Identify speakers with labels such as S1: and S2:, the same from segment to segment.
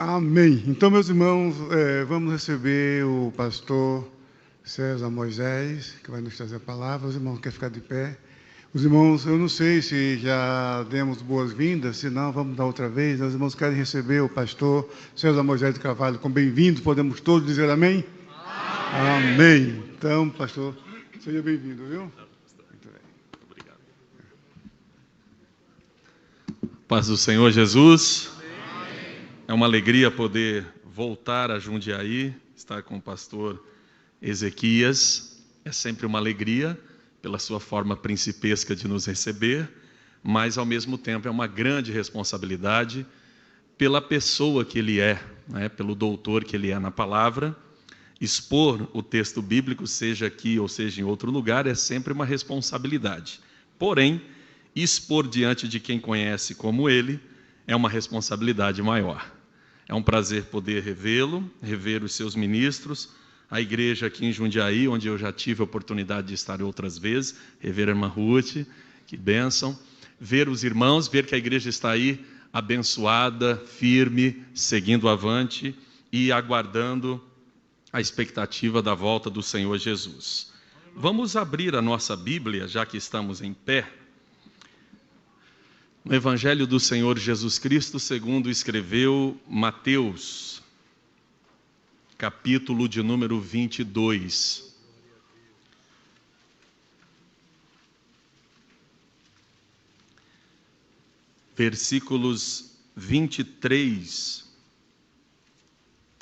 S1: Amém. Então, meus irmãos, vamos receber o pastor César Moisés, que vai nos trazer a palavra. Os irmãos querem ficar de pé. Os irmãos, eu não sei se já demos boas-vindas, se não, vamos dar outra vez. Os irmãos querem receber o pastor César Moisés de Carvalho com bem-vindo. Podemos todos dizer amém? Amém. Amém. Então, pastor, seja bem-vindo, viu? Muito bem.
S2: Obrigado. Paz do Senhor Jesus. É uma alegria poder voltar a Jundiaí, estar com o pastor Ezequias. É sempre uma alegria pela sua forma principesca de nos receber, mas ao mesmo tempo é uma grande responsabilidade pela pessoa que ele é, né? Pelo doutor que ele é na palavra. Expor o texto bíblico, seja aqui ou seja em outro lugar, é sempre uma responsabilidade. Porém, expor diante de quem conhece como ele é uma responsabilidade maior. É um prazer poder revê-lo, rever os seus ministros, a igreja aqui em Jundiaí, onde eu já tive a oportunidade de estar outras vezes, rever a irmã Ruth, que bênção, ver os irmãos, ver que a igreja está aí abençoada, firme, seguindo avante e aguardando a expectativa da volta do Senhor Jesus. Vamos abrir a nossa Bíblia, já que estamos em pé, no Evangelho do Senhor Jesus Cristo, segundo escreveu Mateus, capítulo de número 22. Versículos 23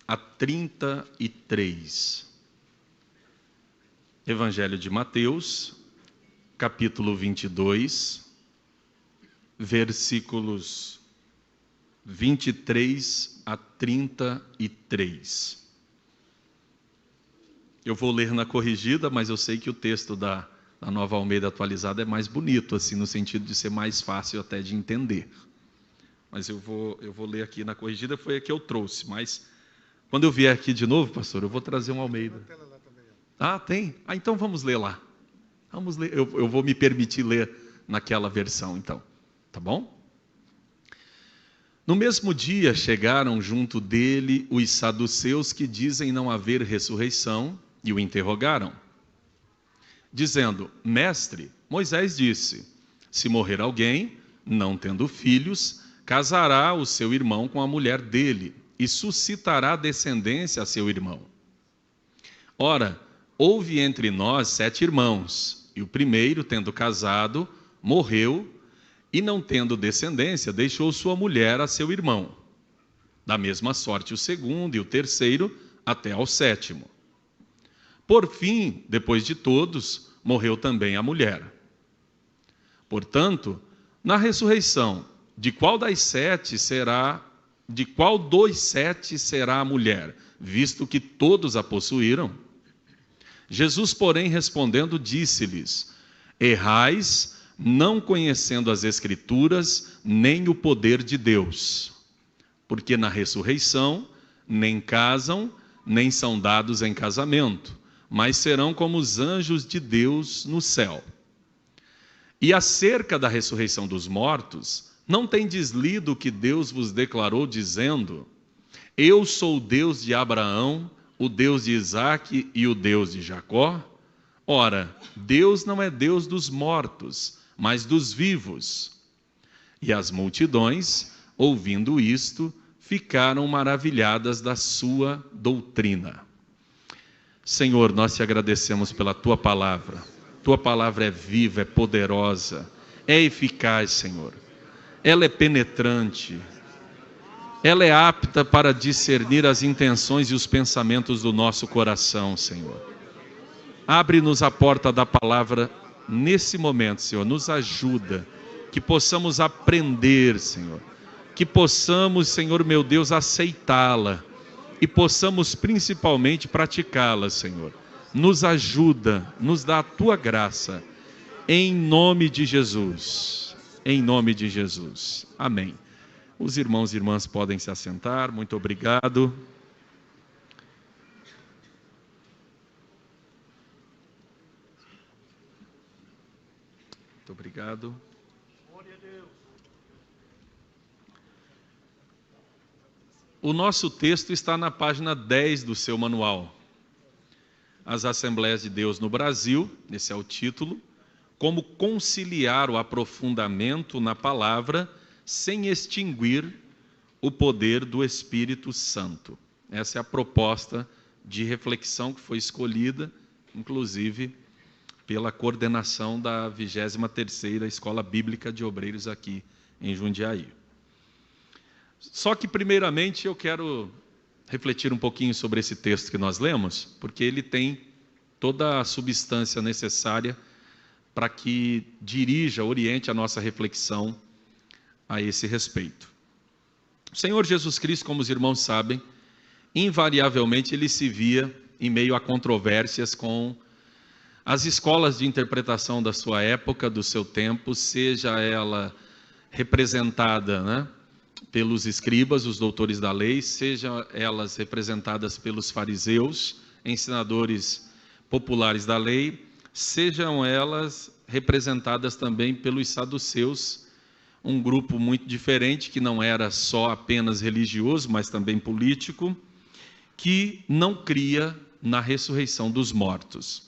S2: a 33. Evangelho de Mateus, capítulo 22, versículos 23 a 33. Eu vou ler na corrigida, mas eu sei que o texto da Nova Almeida atualizada é mais bonito, assim, no sentido de ser mais fácil até de entender. Mas eu vou ler aqui na corrigida, foi a que eu trouxe, mas quando eu vier aqui de novo, pastor, eu vou trazer um Almeida. Ah, tem? Ah, então vamos ler lá. Vamos ler. Eu vou me permitir ler naquela versão, então. Tá bom? No mesmo dia chegaram junto dele os saduceus que dizem não haver ressurreição e o interrogaram, dizendo: Mestre, Moisés disse: se morrer alguém, não tendo filhos, casará o seu irmão com a mulher dele e suscitará descendência a seu irmão. Ora, houve entre nós 7 irmãos, e o primeiro, tendo casado, morreu, e não tendo descendência, deixou sua mulher a seu irmão. Da mesma sorte o segundo e o terceiro, até ao 7º. Por fim, depois de todos, morreu também a mulher. Portanto, na ressurreição, de qual dos 7 será a mulher, visto que todos a possuíram? Jesus, porém, respondendo, disse-lhes: errais, não conhecendo as Escrituras, nem o poder de Deus. Porque na ressurreição, nem casam, nem são dados em casamento, mas serão como os anjos de Deus no céu. E acerca da ressurreição dos mortos, não tendes lido o que Deus vos declarou, dizendo: eu sou o Deus de Abraão, o Deus de Isaque e o Deus de Jacó? Ora, Deus não é Deus dos mortos, mas dos vivos. E as multidões, ouvindo isto, ficaram maravilhadas da sua doutrina. Senhor, nós te agradecemos pela tua palavra. Tua palavra é viva, é poderosa, é eficaz, Senhor. Ela é penetrante. Ela é apta para discernir as intenções e os pensamentos do nosso coração, Senhor. Abre-nos a porta da palavra nesse momento, Senhor. Nos ajuda, que possamos aprender, Senhor. Que possamos, Senhor meu Deus, aceitá-la. E possamos principalmente praticá-la, Senhor. Nos ajuda, nos dá a tua graça. Em nome de Jesus. Em nome de Jesus. Amém. Os irmãos e irmãs podem se assentar. Muito obrigado. Muito obrigado. o nosso texto está na página 10 do seu manual. As Assembleias de Deus no Brasil, esse é o título. Como conciliar o aprofundamento na palavra sem extinguir o poder do Espírito Santo. Essa é a proposta de reflexão que foi escolhida, inclusive, pela coordenação da 23ª Escola Bíblica de Obreiros aqui em Jundiaí. Só que, primeiramente, eu quero refletir um pouquinho sobre esse texto que nós lemos, porque ele tem toda a substância necessária para que dirija, oriente a nossa reflexão a esse respeito. O Senhor Jesus Cristo, como os irmãos sabem, invariavelmente ele se via em meio a controvérsias com as escolas de interpretação da sua época, do seu tempo, seja ela representada, né, pelos escribas, os doutores da lei, sejam elas representadas pelos fariseus, ensinadores populares da lei, sejam elas representadas também pelos saduceus, um grupo muito diferente, que não era só apenas religioso, mas também político, que não cria na ressurreição dos mortos.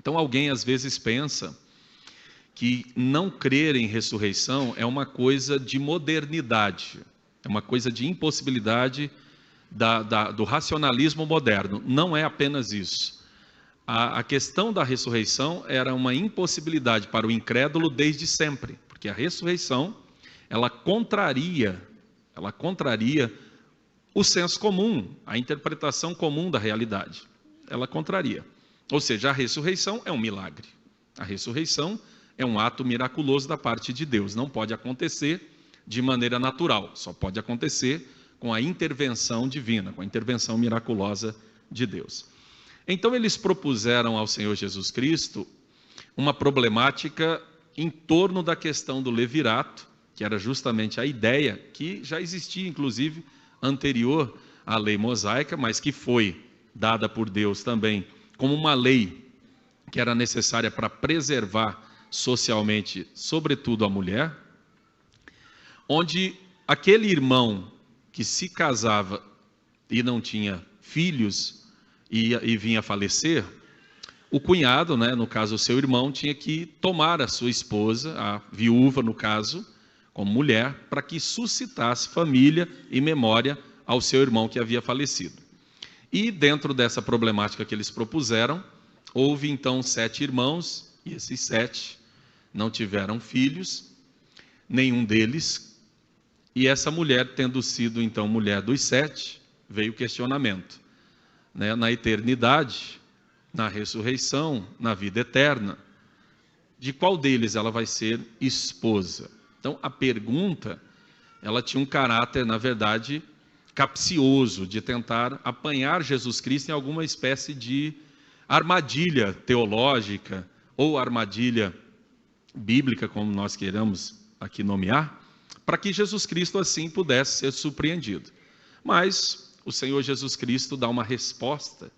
S2: Então, alguém às vezes pensa que não crer em ressurreição é uma coisa de modernidade, é uma coisa de impossibilidade do racionalismo moderno. Não é apenas isso. A questão da ressurreição era uma impossibilidade para o incrédulo desde sempre, porque a ressurreição, ela contraria o senso comum, a interpretação comum da realidade. Ela contraria. Ou seja, a ressurreição é um milagre. A ressurreição é um ato miraculoso da parte de Deus. Não pode acontecer de maneira natural, só pode acontecer com a intervenção divina, com a intervenção miraculosa de Deus. Então, eles propuseram ao Senhor Jesus Cristo uma problemática em torno da questão do levirato, que era justamente a ideia que já existia, inclusive, anterior à lei mosaica, mas que foi dada por Deus também como uma lei que era necessária para preservar socialmente, sobretudo a mulher, onde aquele irmão que se casava e não tinha filhos e vinha a falecer, o cunhado, né, no caso o seu irmão, tinha que tomar a sua esposa, a viúva no caso, como mulher, para que suscitasse família e memória ao seu irmão que havia falecido. E dentro dessa problemática que eles propuseram, houve então 7 irmãos, e esses 7 não tiveram filhos, nenhum deles, e essa mulher, tendo sido então mulher dos 7, veio o questionamento, né, na eternidade, na ressurreição, na vida eterna, de qual deles ela vai ser esposa? Então, a pergunta, ela tinha um caráter, na verdade, capcioso, de tentar apanhar Jesus Cristo em alguma espécie de armadilha teológica, ou armadilha bíblica, como nós queiramos aqui nomear, para que Jesus Cristo assim pudesse ser surpreendido. Mas o Senhor Jesus Cristo dá uma resposta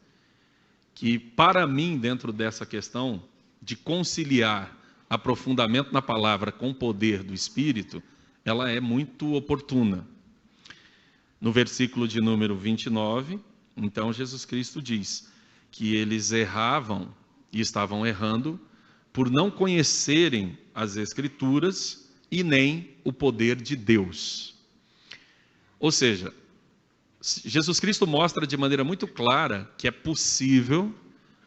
S2: que, para mim, dentro dessa questão de conciliar aprofundamento na palavra com o poder do Espírito, ela é muito oportuna. No versículo de número 29, então Jesus Cristo diz que eles erravam e estavam errando por não conhecerem as Escrituras e nem o poder de Deus. Ou seja, Jesus Cristo mostra de maneira muito clara que é possível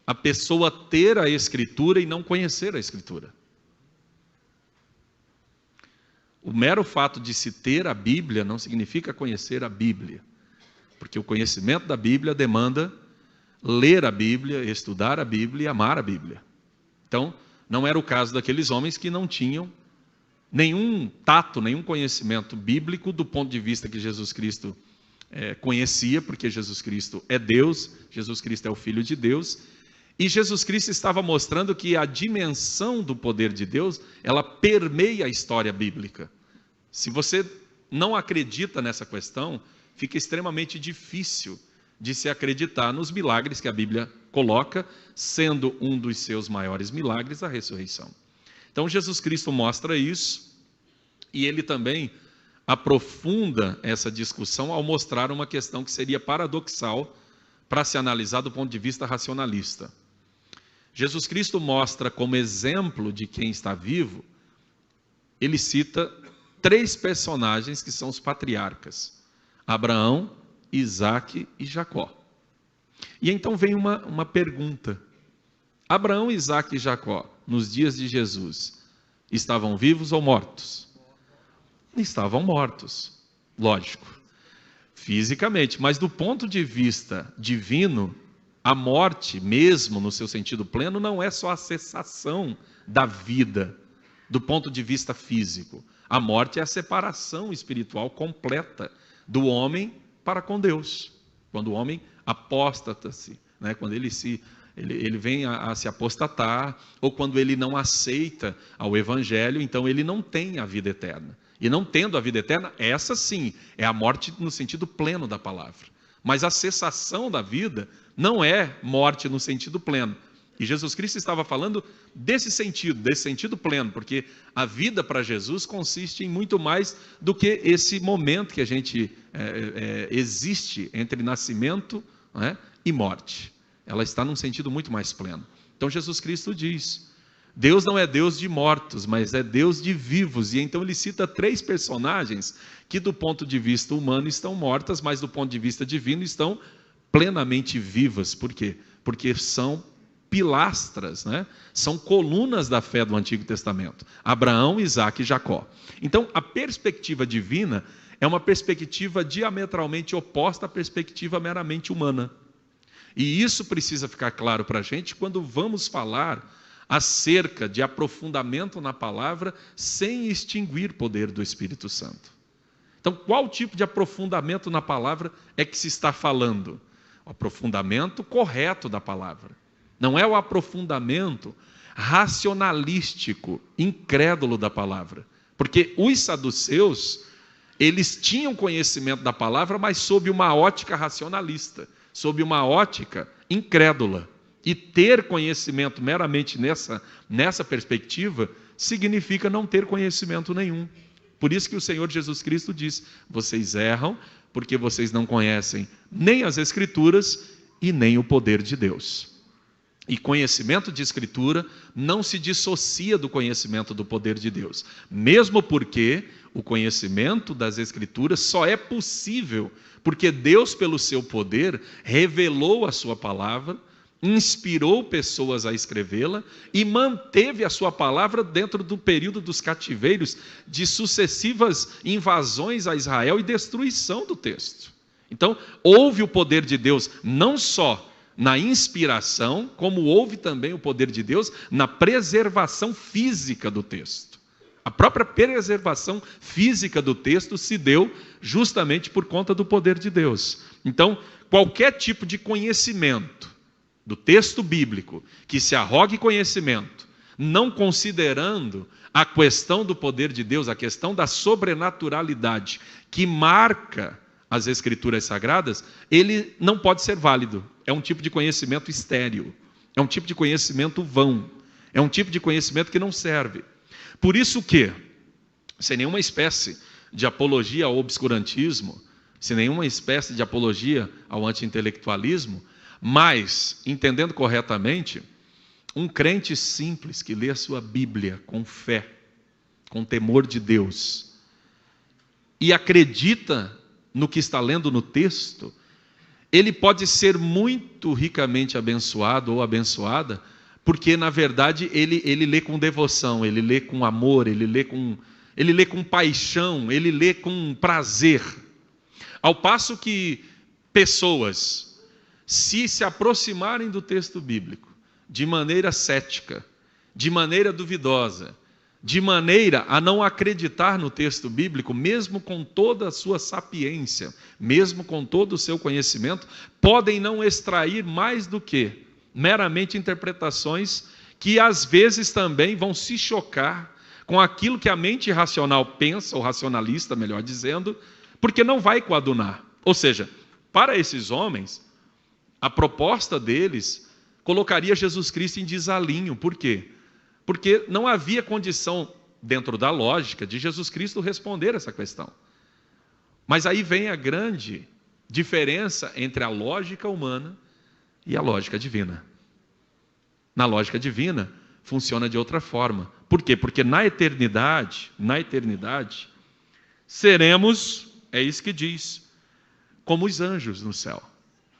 S2: a pessoa ter a Escritura e não conhecer a Escritura. O mero fato de se ter a Bíblia não significa conhecer a Bíblia, porque o conhecimento da Bíblia demanda ler a Bíblia, estudar a Bíblia e amar a Bíblia. Então, não era o caso daqueles homens que não tinham nenhum tato, nenhum conhecimento bíblico do ponto de vista que Jesus Cristo conhecia, porque Jesus Cristo é Deus, Jesus Cristo é o Filho de Deus, e Jesus Cristo estava mostrando que a dimensão do poder de Deus, ela permeia a história bíblica. Se você não acredita nessa questão, fica extremamente difícil de se acreditar nos milagres que a Bíblia coloca, sendo um dos seus maiores milagres a ressurreição. Então Jesus Cristo mostra isso, e ele também aprofunda essa discussão ao mostrar uma questão que seria paradoxal para se analisar do ponto de vista racionalista. Jesus Cristo mostra como exemplo de quem está vivo, ele cita 3 personagens que são os patriarcas: Abraão, Isaque e Jacó. E então vem uma pergunta: Abraão, Isaque e Jacó, nos dias de Jesus, estavam vivos ou mortos? Estavam mortos, lógico, fisicamente, mas do ponto de vista divino, a morte, mesmo no seu sentido pleno, não é só a cessação da vida, do ponto de vista físico. A morte é a separação espiritual completa do homem para com Deus. Quando o homem apóstata-se, né? Quando ele vem a se apostatar, ou quando ele não aceita ao Evangelho, então ele não tem a vida eterna. E não tendo a vida eterna, essa sim é a morte no sentido pleno da palavra. Mas a cessação da vida não é morte no sentido pleno. E Jesus Cristo estava falando desse sentido pleno, porque a vida para Jesus consiste em muito mais do que esse momento que a gente existe entre nascimento, né, e morte. Ela está num sentido muito mais pleno. Então Jesus Cristo diz: Deus não é Deus de mortos, mas é Deus de vivos. E então ele cita 3 personagens que do ponto de vista humano estão mortas, mas do ponto de vista divino estão plenamente vivas. Por quê? Porque são pilastras, né? São colunas da fé do Antigo Testamento: Abraão, Isaque e Jacó. Então a perspectiva divina é uma perspectiva diametralmente oposta à perspectiva meramente humana. E isso precisa ficar claro para a gente quando vamos falar acerca de aprofundamento na palavra sem extinguir o poder do Espírito Santo. Então, qual tipo de aprofundamento na palavra é que se está falando? O aprofundamento correto da palavra. Não é o aprofundamento racionalístico, incrédulo da palavra. Porque os saduceus, eles tinham conhecimento da palavra, mas sob uma ótica racionalista, sob uma ótica incrédula. E ter conhecimento meramente nessa perspectiva significa não ter conhecimento nenhum. Por isso que o Senhor Jesus Cristo diz: vocês erram porque vocês não conhecem nem as Escrituras e nem o poder de Deus. E conhecimento de Escritura não se dissocia do conhecimento do poder de Deus, mesmo porque o conhecimento das Escrituras só é possível porque Deus, pelo seu poder, revelou a sua palavra, inspirou pessoas a escrevê-la e manteve a sua palavra dentro do período dos cativeiros, de sucessivas invasões a Israel e destruição do texto. Então, houve o poder de Deus não só na inspiração, como houve também o poder de Deus na preservação física do texto. A própria preservação física do texto se deu justamente por conta do poder de Deus. Então, qualquer tipo de conhecimento do texto bíblico que se arrogue conhecimento, não considerando a questão do poder de Deus, a questão da sobrenaturalidade que marca as Escrituras Sagradas, ele não pode ser válido. É um tipo de conhecimento estéril, é um tipo de conhecimento vão, é um tipo de conhecimento que não serve. Por isso que, sem nenhuma espécie de apologia ao obscurantismo, sem nenhuma espécie de apologia ao anti-intelectualismo, mas, entendendo corretamente, um crente simples que lê a sua Bíblia com fé, com temor de Deus, e acredita no que está lendo no texto, ele pode ser muito ricamente abençoado ou abençoada, porque, na verdade, ele lê com devoção, ele lê com amor, ele lê com paixão, ele lê com prazer. Ao passo que pessoas, se aproximarem do texto bíblico de maneira cética, de maneira duvidosa, de maneira a não acreditar no texto bíblico, mesmo com toda a sua sapiência, mesmo com todo o seu conhecimento, podem não extrair mais do que meramente interpretações que às vezes também vão se chocar com aquilo que a mente racional pensa, ou racionalista, melhor dizendo, porque não vai coadunar. Ou seja, para esses homens, a proposta deles colocaria Jesus Cristo em desalinho. Por quê? Porque não havia condição, dentro da lógica, de Jesus Cristo responder essa questão. Mas aí vem a grande diferença entre a lógica humana e a lógica divina. Na lógica divina, funciona de outra forma. Por quê? Porque na eternidade, seremos, é isso que diz, como os anjos no céu.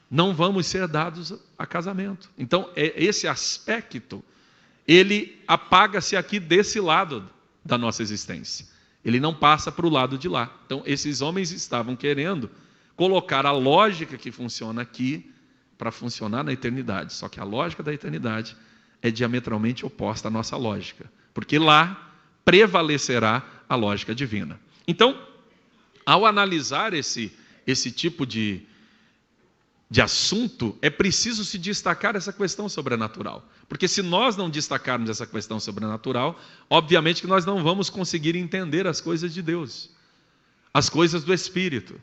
S2: Não vamos ser dados a casamento. Então, esse aspecto, ele apaga-se aqui desse lado da nossa existência. Ele não passa para o lado de lá. Então, esses homens estavam querendo colocar a lógica que funciona aqui para funcionar na eternidade. Só que a lógica da eternidade é diametralmente oposta à nossa lógica. Porque lá prevalecerá a lógica divina. Então, ao analisar esse tipo de assunto, é preciso se destacar essa questão sobrenatural. Porque se nós não destacarmos essa questão sobrenatural, obviamente que nós não vamos conseguir entender as coisas de Deus, as coisas do Espírito.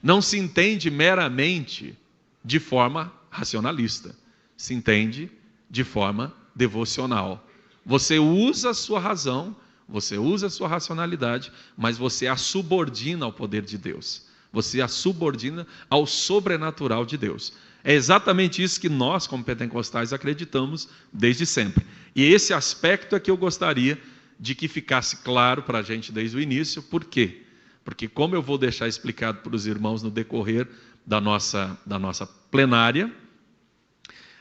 S2: Não se entende meramente de forma racionalista, se entende de forma devocional. Você usa a sua razão, você usa a sua racionalidade, mas você a subordina ao poder de Deus. Você a subordina ao sobrenatural de Deus. É exatamente isso que nós, como pentecostais, acreditamos desde sempre. E esse aspecto é que eu gostaria de que ficasse claro para a gente desde o início. Por quê? Porque, como eu vou deixar explicado para os irmãos no decorrer da nossa plenária,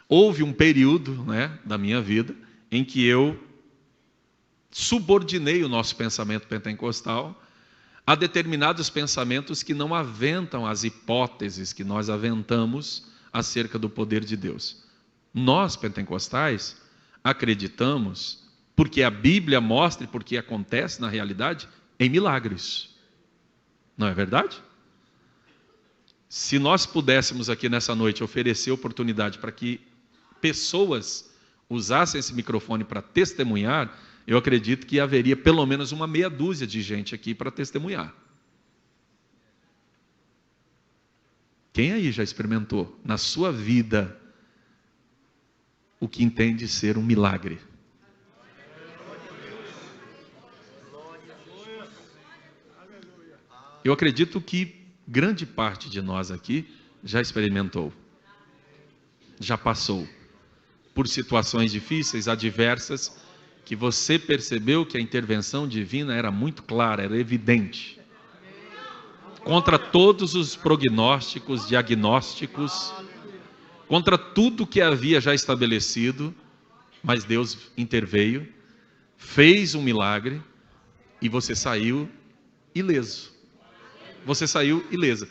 S2: houve um período, da minha vida em que eu subordinei o nosso pensamento pentecostal a determinados pensamentos que não aventam as hipóteses que nós aventamos acerca do poder de Deus. Nós, pentecostais, acreditamos, porque a Bíblia mostra e porque acontece na realidade, em milagres. Não é verdade? Se nós pudéssemos aqui nessa noite oferecer oportunidade para que pessoas usassem esse microfone para testemunhar, eu acredito que haveria pelo menos uma meia dúzia de gente aqui para testemunhar. Quem aí já experimentou na sua vida o que entende ser um milagre? Eu acredito que grande parte de nós aqui já experimentou, já passou por situações difíceis, adversas, que você percebeu que a intervenção divina era muito clara, era evidente. Contra todos os prognósticos, diagnósticos, contra tudo que havia já estabelecido, mas Deus interveio, fez um milagre e você saiu ileso. Você saiu ilesa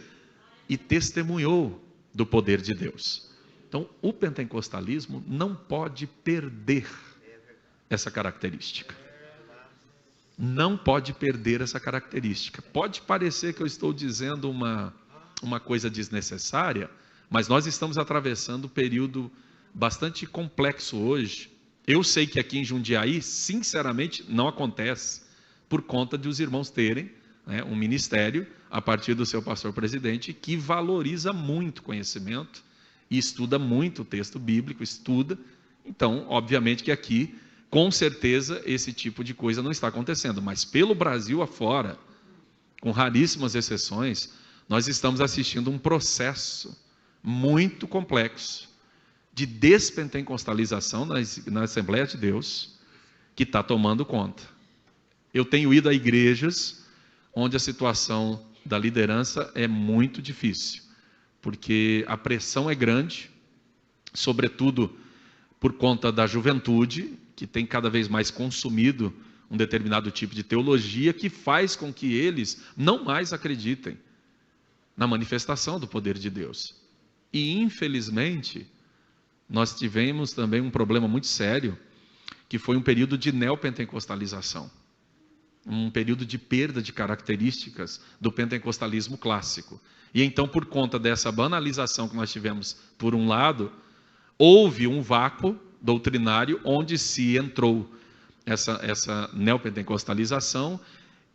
S2: e testemunhou do poder de Deus. Então, o pentecostalismo não pode perder essa característica. Não pode perder essa característica. Pode parecer que eu estou dizendo uma coisa desnecessária, mas nós estamos atravessando um período bastante complexo hoje. Eu sei que aqui em Jundiaí, sinceramente, não acontece, por conta de os irmãos terem um ministério, a partir do seu pastor presidente, que valoriza muito conhecimento e estuda muito o texto bíblico, Então, obviamente que aqui, com certeza, esse tipo de coisa não está acontecendo. Mas pelo Brasil afora, com raríssimas exceções, nós estamos assistindo um processo muito complexo de despentecostalização na Assembleia de Deus, que está tomando conta. Eu tenho ido a igrejas onde a situação da liderança é muito difícil, porque a pressão é grande, sobretudo por conta da juventude, que tem cada vez mais consumido um determinado tipo de teologia, que faz com que eles não mais acreditem na manifestação do poder de Deus. E, infelizmente, nós tivemos também um problema muito sério, que foi um período de neopentecostalização, um período de perda de características do pentecostalismo clássico. E então, por conta dessa banalização que nós tivemos, por um lado, houve um vácuo doutrinário onde se entrou essa neopentecostalização,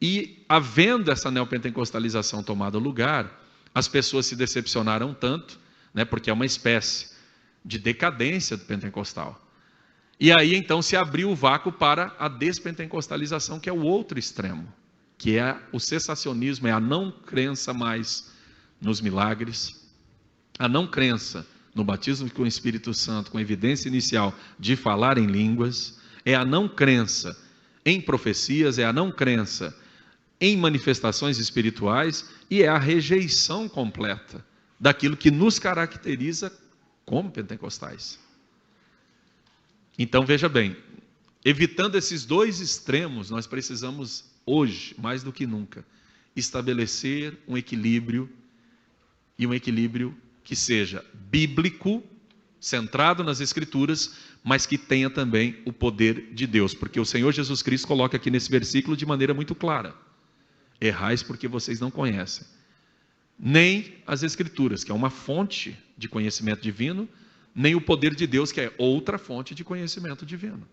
S2: e, havendo essa neopentecostalização tomado lugar, as pessoas se decepcionaram tanto, porque é uma espécie de decadência do pentecostal. E aí, então, se abriu o vácuo para a despentecostalização, que é o outro extremo. que é o cessacionismo, é a não crença mais nos milagres, a não crença no batismo com o Espírito Santo, com evidência inicial de falar em línguas, é a não crença em profecias, é a não crença em manifestações espirituais e é a rejeição completa daquilo que nos caracteriza como pentecostais. Então veja bem, evitando esses dois extremos, nós precisamos hoje, mais do que nunca, estabelecer um equilíbrio, e um equilíbrio que seja bíblico, centrado nas Escrituras, mas que tenha também o poder de Deus, porque o Senhor Jesus Cristo coloca aqui nesse versículo de maneira muito clara: errais porque vocês não conhecem nem as Escrituras, que é uma fonte de conhecimento divino, nem o poder de Deus, que é outra fonte de conhecimento divino.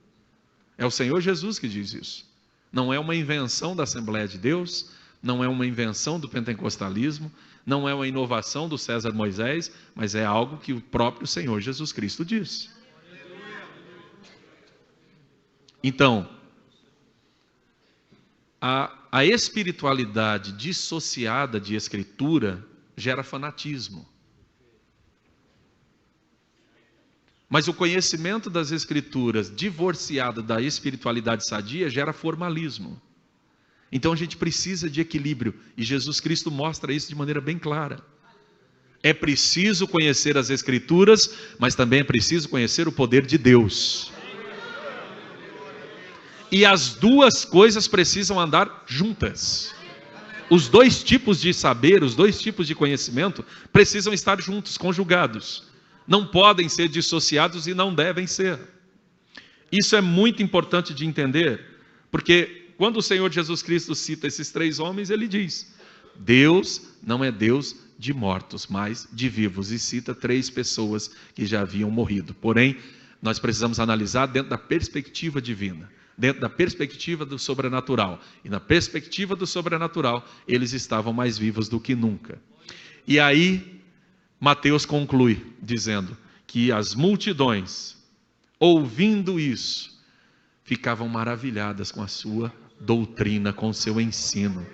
S2: É o Senhor Jesus que diz isso. Não é uma invenção da Assembleia de Deus, não é uma invenção do pentecostalismo, não é uma inovação do César Moisés, mas é algo que o próprio Senhor Jesus Cristo diz. Então, a espiritualidade dissociada de Escritura gera fanatismo. Mas o conhecimento das Escrituras divorciado da espiritualidade sadia gera formalismo. Então a gente precisa de equilíbrio, e Jesus Cristo mostra isso de maneira bem clara. É preciso conhecer as Escrituras, mas também é preciso conhecer o poder de Deus. E as duas coisas precisam andar juntas. Os dois tipos de saber, os dois tipos de conhecimento precisam estar juntos, conjugados. Não podem ser dissociados e não devem ser. Isso é muito importante de entender, porque quando o Senhor Jesus Cristo cita esses três homens, ele diz: Deus não é Deus de mortos, mas de vivos. E cita três pessoas que já haviam morrido. Porém, nós precisamos analisar dentro da perspectiva divina, dentro da perspectiva do sobrenatural. E na perspectiva do sobrenatural, eles estavam mais vivos do que nunca. E aí, Mateus conclui dizendo que as multidões, ouvindo isso, ficavam maravilhadas com a sua doutrina, com o seu ensino.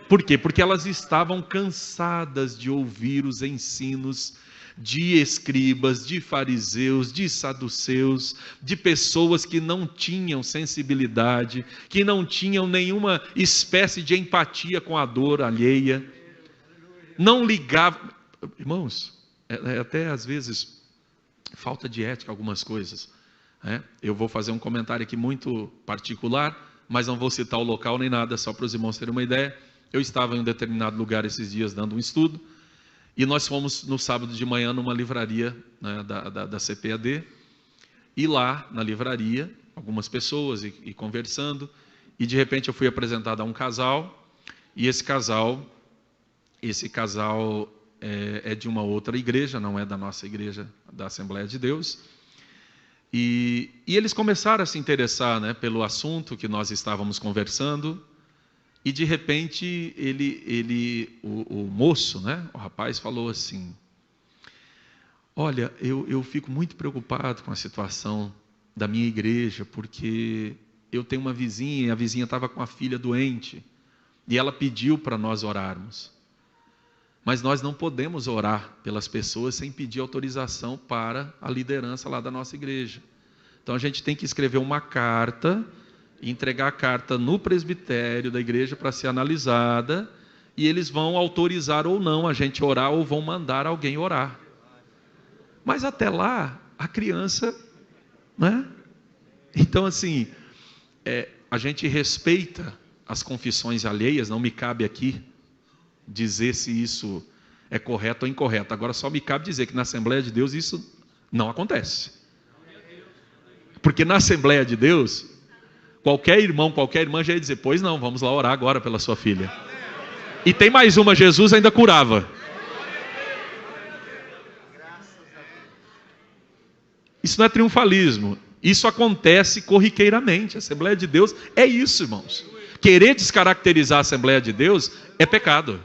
S2: Por quê? Porque elas estavam cansadas de ouvir os ensinos de escribas, de fariseus, de saduceus, de pessoas que não tinham sensibilidade, que não tinham nenhuma espécie de empatia com a dor alheia, não ligavam. Irmãos, até às vezes falta de ética algumas coisas. Eu vou fazer um comentário aqui muito particular, mas não vou citar o local nem nada, só para os irmãos terem uma ideia. Eu estava em um determinado lugar esses dias dando um estudo, e nós fomos no sábado de manhã numa livraria, né, da CPAD, e lá na livraria, algumas pessoas e conversando, e de repente eu fui apresentado a um casal, e esse casal é de uma outra igreja, não é da nossa igreja, da Assembleia de Deus, e eles começaram a se interessar, né, pelo assunto que nós estávamos conversando, e de repente o moço, né, o rapaz falou assim: olha, eu fico muito preocupado com a situação da minha igreja, porque eu tenho uma vizinha, e a vizinha estava com a filha doente, e ela pediu para nós orarmos. Mas nós não podemos orar pelas pessoas sem pedir autorização para a liderança lá da nossa igreja. Então a gente tem que escrever uma carta e entregar a carta no presbitério da igreja para ser analisada, e eles vão autorizar ou não a gente orar, ou vão mandar alguém orar. Mas até lá, a criança, né? Então assim, a gente respeita as confissões alheias, não me cabe aqui dizer se isso é correto ou incorreto. Agora só me cabe dizer que na Assembleia de Deus isso não acontece. Porque na Assembleia de Deus, qualquer irmão, qualquer irmã já ia dizer: pois não, vamos lá orar agora pela sua filha. E tem mais uma: Jesus ainda curava. Isso não é triunfalismo, isso acontece corriqueiramente. A Assembleia de Deus é isso, irmãos. Querer descaracterizar a Assembleia de Deus é pecado.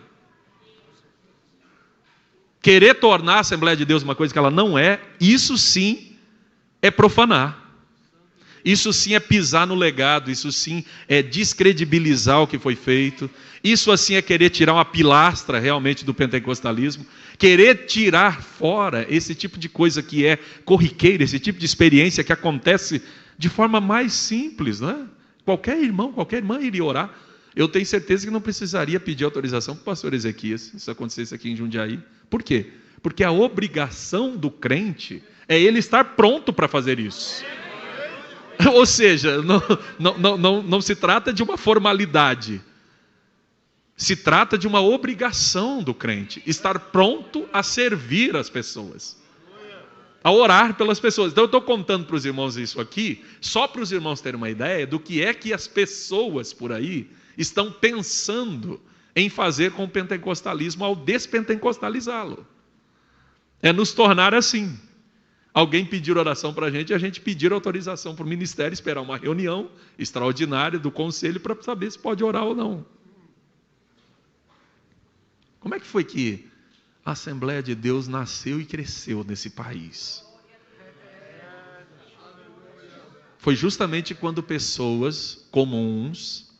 S2: Querer tornar a Assembleia de Deus uma coisa que ela não é, isso sim é profanar. Isso sim é pisar no legado, isso sim é descredibilizar o que foi feito, isso assim é querer tirar uma pilastra realmente do pentecostalismo, querer tirar fora esse tipo de coisa que é corriqueira, esse tipo de experiência que acontece de forma mais simples, né? Qualquer irmão, qualquer irmã iria orar. Eu tenho certeza que não precisaria pedir autorização para o pastor Ezequias, se isso acontecesse aqui em Jundiaí. Por quê? Porque a obrigação do crente é ele estar pronto para fazer isso. Ou seja, não se trata de uma formalidade, se trata de uma obrigação do crente, estar pronto a servir as pessoas, a orar pelas pessoas. Então eu estou contando para os irmãos isso aqui, só para os irmãos terem uma ideia do que é que as pessoas por aí estão pensando em fazer com o pentecostalismo ao despentecostalizá-lo. É nos tornar assim. Alguém pedir oração para a gente pedir autorização para o ministério, esperar uma reunião extraordinária do conselho para saber se pode orar ou não. Como é que foi que a Assembleia de Deus nasceu e cresceu nesse país? Foi justamente quando pessoas comuns,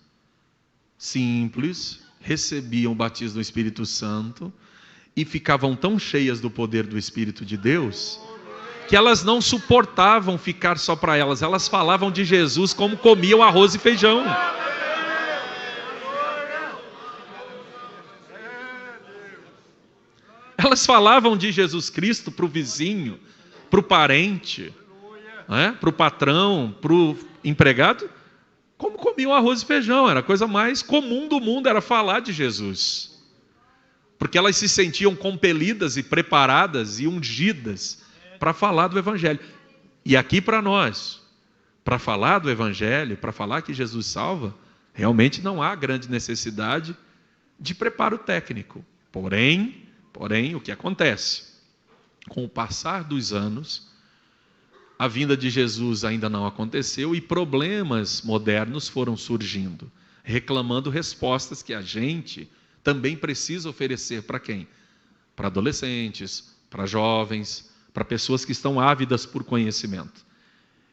S2: simples, recebiam o batismo do Espírito Santo e ficavam tão cheias do poder do Espírito de Deus que elas não suportavam ficar só para elas. Elas falavam de Jesus como comiam arroz e feijão. Elas falavam de Jesus Cristo para o vizinho, para o parente, para o patrão, para o empregado, como comiam arroz e feijão. Era a coisa mais comum do mundo, era falar de Jesus. Porque elas se sentiam compelidas e preparadas e ungidas para falar do Evangelho. E aqui para nós, para falar do Evangelho, para falar que Jesus salva, realmente não há grande necessidade de preparo técnico. Porém, o que acontece? Com o passar dos anos, a vinda de Jesus ainda não aconteceu e problemas modernos foram surgindo, reclamando respostas que a gente também precisa oferecer para quem? Para adolescentes, para jovens, para pessoas que estão ávidas por conhecimento.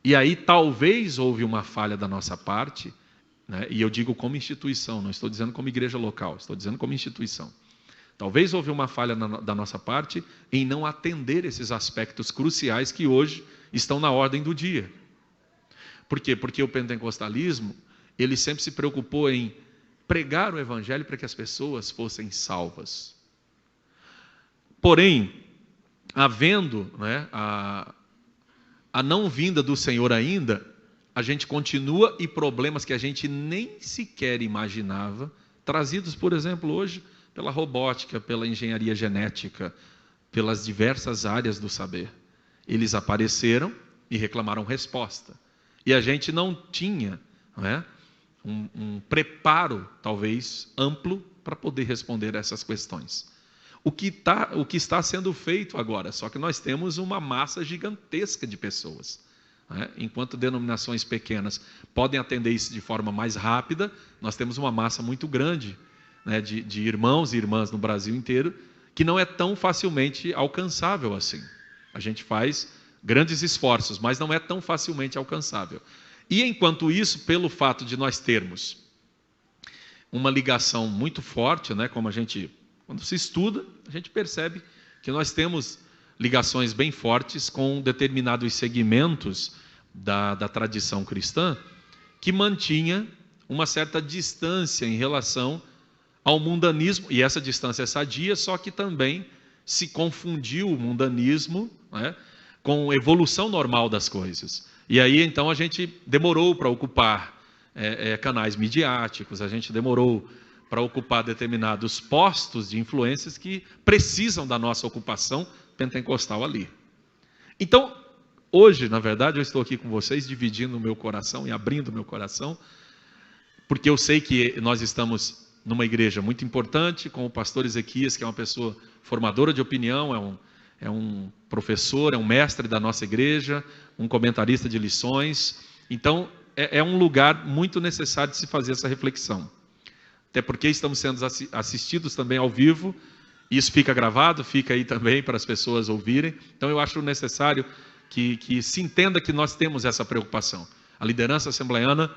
S2: E aí talvez houve uma falha da nossa parte, né? E eu digo como instituição, não estou dizendo como igreja local, estou dizendo como instituição. Talvez houve uma falha da nossa parte em não atender esses aspectos cruciais que hoje estão na ordem do dia. Por quê? Porque o pentecostalismo, ele sempre se preocupou em pregar o Evangelho para que as pessoas fossem salvas. Porém, havendo, né, a não vinda do Senhor ainda, a gente continua e problemas que a gente nem sequer imaginava, trazidos, por exemplo, hoje pela robótica, pela engenharia genética, pelas diversas áreas do saber. Eles apareceram e reclamaram resposta. E a gente não tinha, né, um preparo, talvez, amplo para poder responder essas questões. O que está sendo feito agora, só que nós temos uma massa gigantesca de pessoas. Né? Enquanto denominações pequenas podem atender isso de forma mais rápida, nós temos uma massa muito grande, né, de irmãos e irmãs no Brasil inteiro, que não é tão facilmente alcançável assim. A gente faz grandes esforços, mas não é tão facilmente alcançável. E enquanto isso, pelo fato de nós termos uma ligação muito forte, né, quando se estuda, a gente percebe que nós temos ligações bem fortes com determinados segmentos da tradição cristã que mantinha uma certa distância em relação ao mundanismo, e essa distância é sadia, só que também se confundiu o mundanismo, né, com a evolução normal das coisas. E aí, então, a gente demorou para ocupar canais midiáticos, a gente demorou para ocupar determinados postos de influências que precisam da nossa ocupação pentecostal ali. Então, hoje, na verdade, eu estou aqui com vocês, dividindo o meu coração e abrindo o meu coração, porque eu sei que nós estamos numa igreja muito importante, com o pastor Ezequias, que é uma pessoa formadora de opinião, é um professor, é um mestre da nossa igreja, um comentarista de lições. Então, é um lugar muito necessário de se fazer essa reflexão. Até porque estamos sendo assistidos também ao vivo, isso fica gravado, fica aí também para as pessoas ouvirem. Então, eu acho necessário que se entenda que nós temos essa preocupação. A liderança assembleiana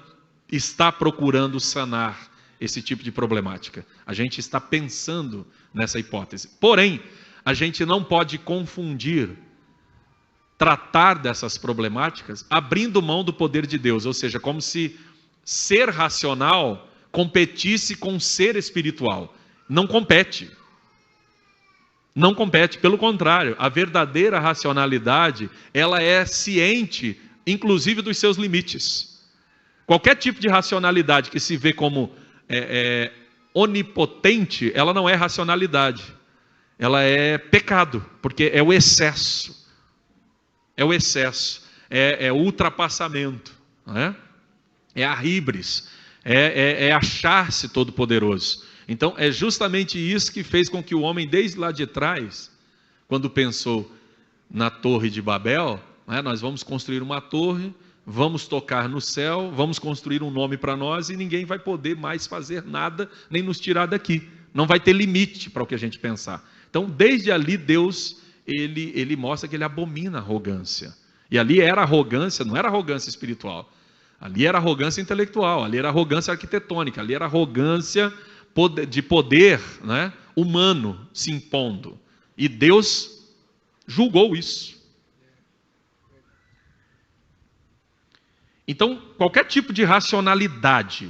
S2: está procurando sanar esse tipo de problemática. A gente está pensando nessa hipótese. Porém, a gente não pode confundir tratar dessas problemáticas abrindo mão do poder de Deus, ou seja, como se ser racional competisse com ser espiritual. Não compete. Não compete, pelo contrário, a verdadeira racionalidade, ela é ciente, inclusive, dos seus limites. Qualquer tipo de racionalidade que se vê como onipotente, ela não é racionalidade. Ela é pecado, porque é o excesso. É o excesso, é o ultrapassamento, não é? É a híbris, é achar-se todo-poderoso. Então, é justamente isso que fez com que o homem, desde lá de trás, quando pensou na Torre de Babel, nós vamos construir uma torre, vamos tocar no céu, vamos construir um nome para nós e ninguém vai poder mais fazer nada, nem nos tirar daqui. Não vai ter limite para o que a gente pensar. Então, desde ali, Deus, ele mostra que ele abomina a arrogância. E ali era arrogância, não era arrogância espiritual. Ali era arrogância intelectual, ali era arrogância arquitetônica, ali era arrogância de poder, né, humano se impondo. E Deus julgou isso. Então, qualquer tipo de racionalidade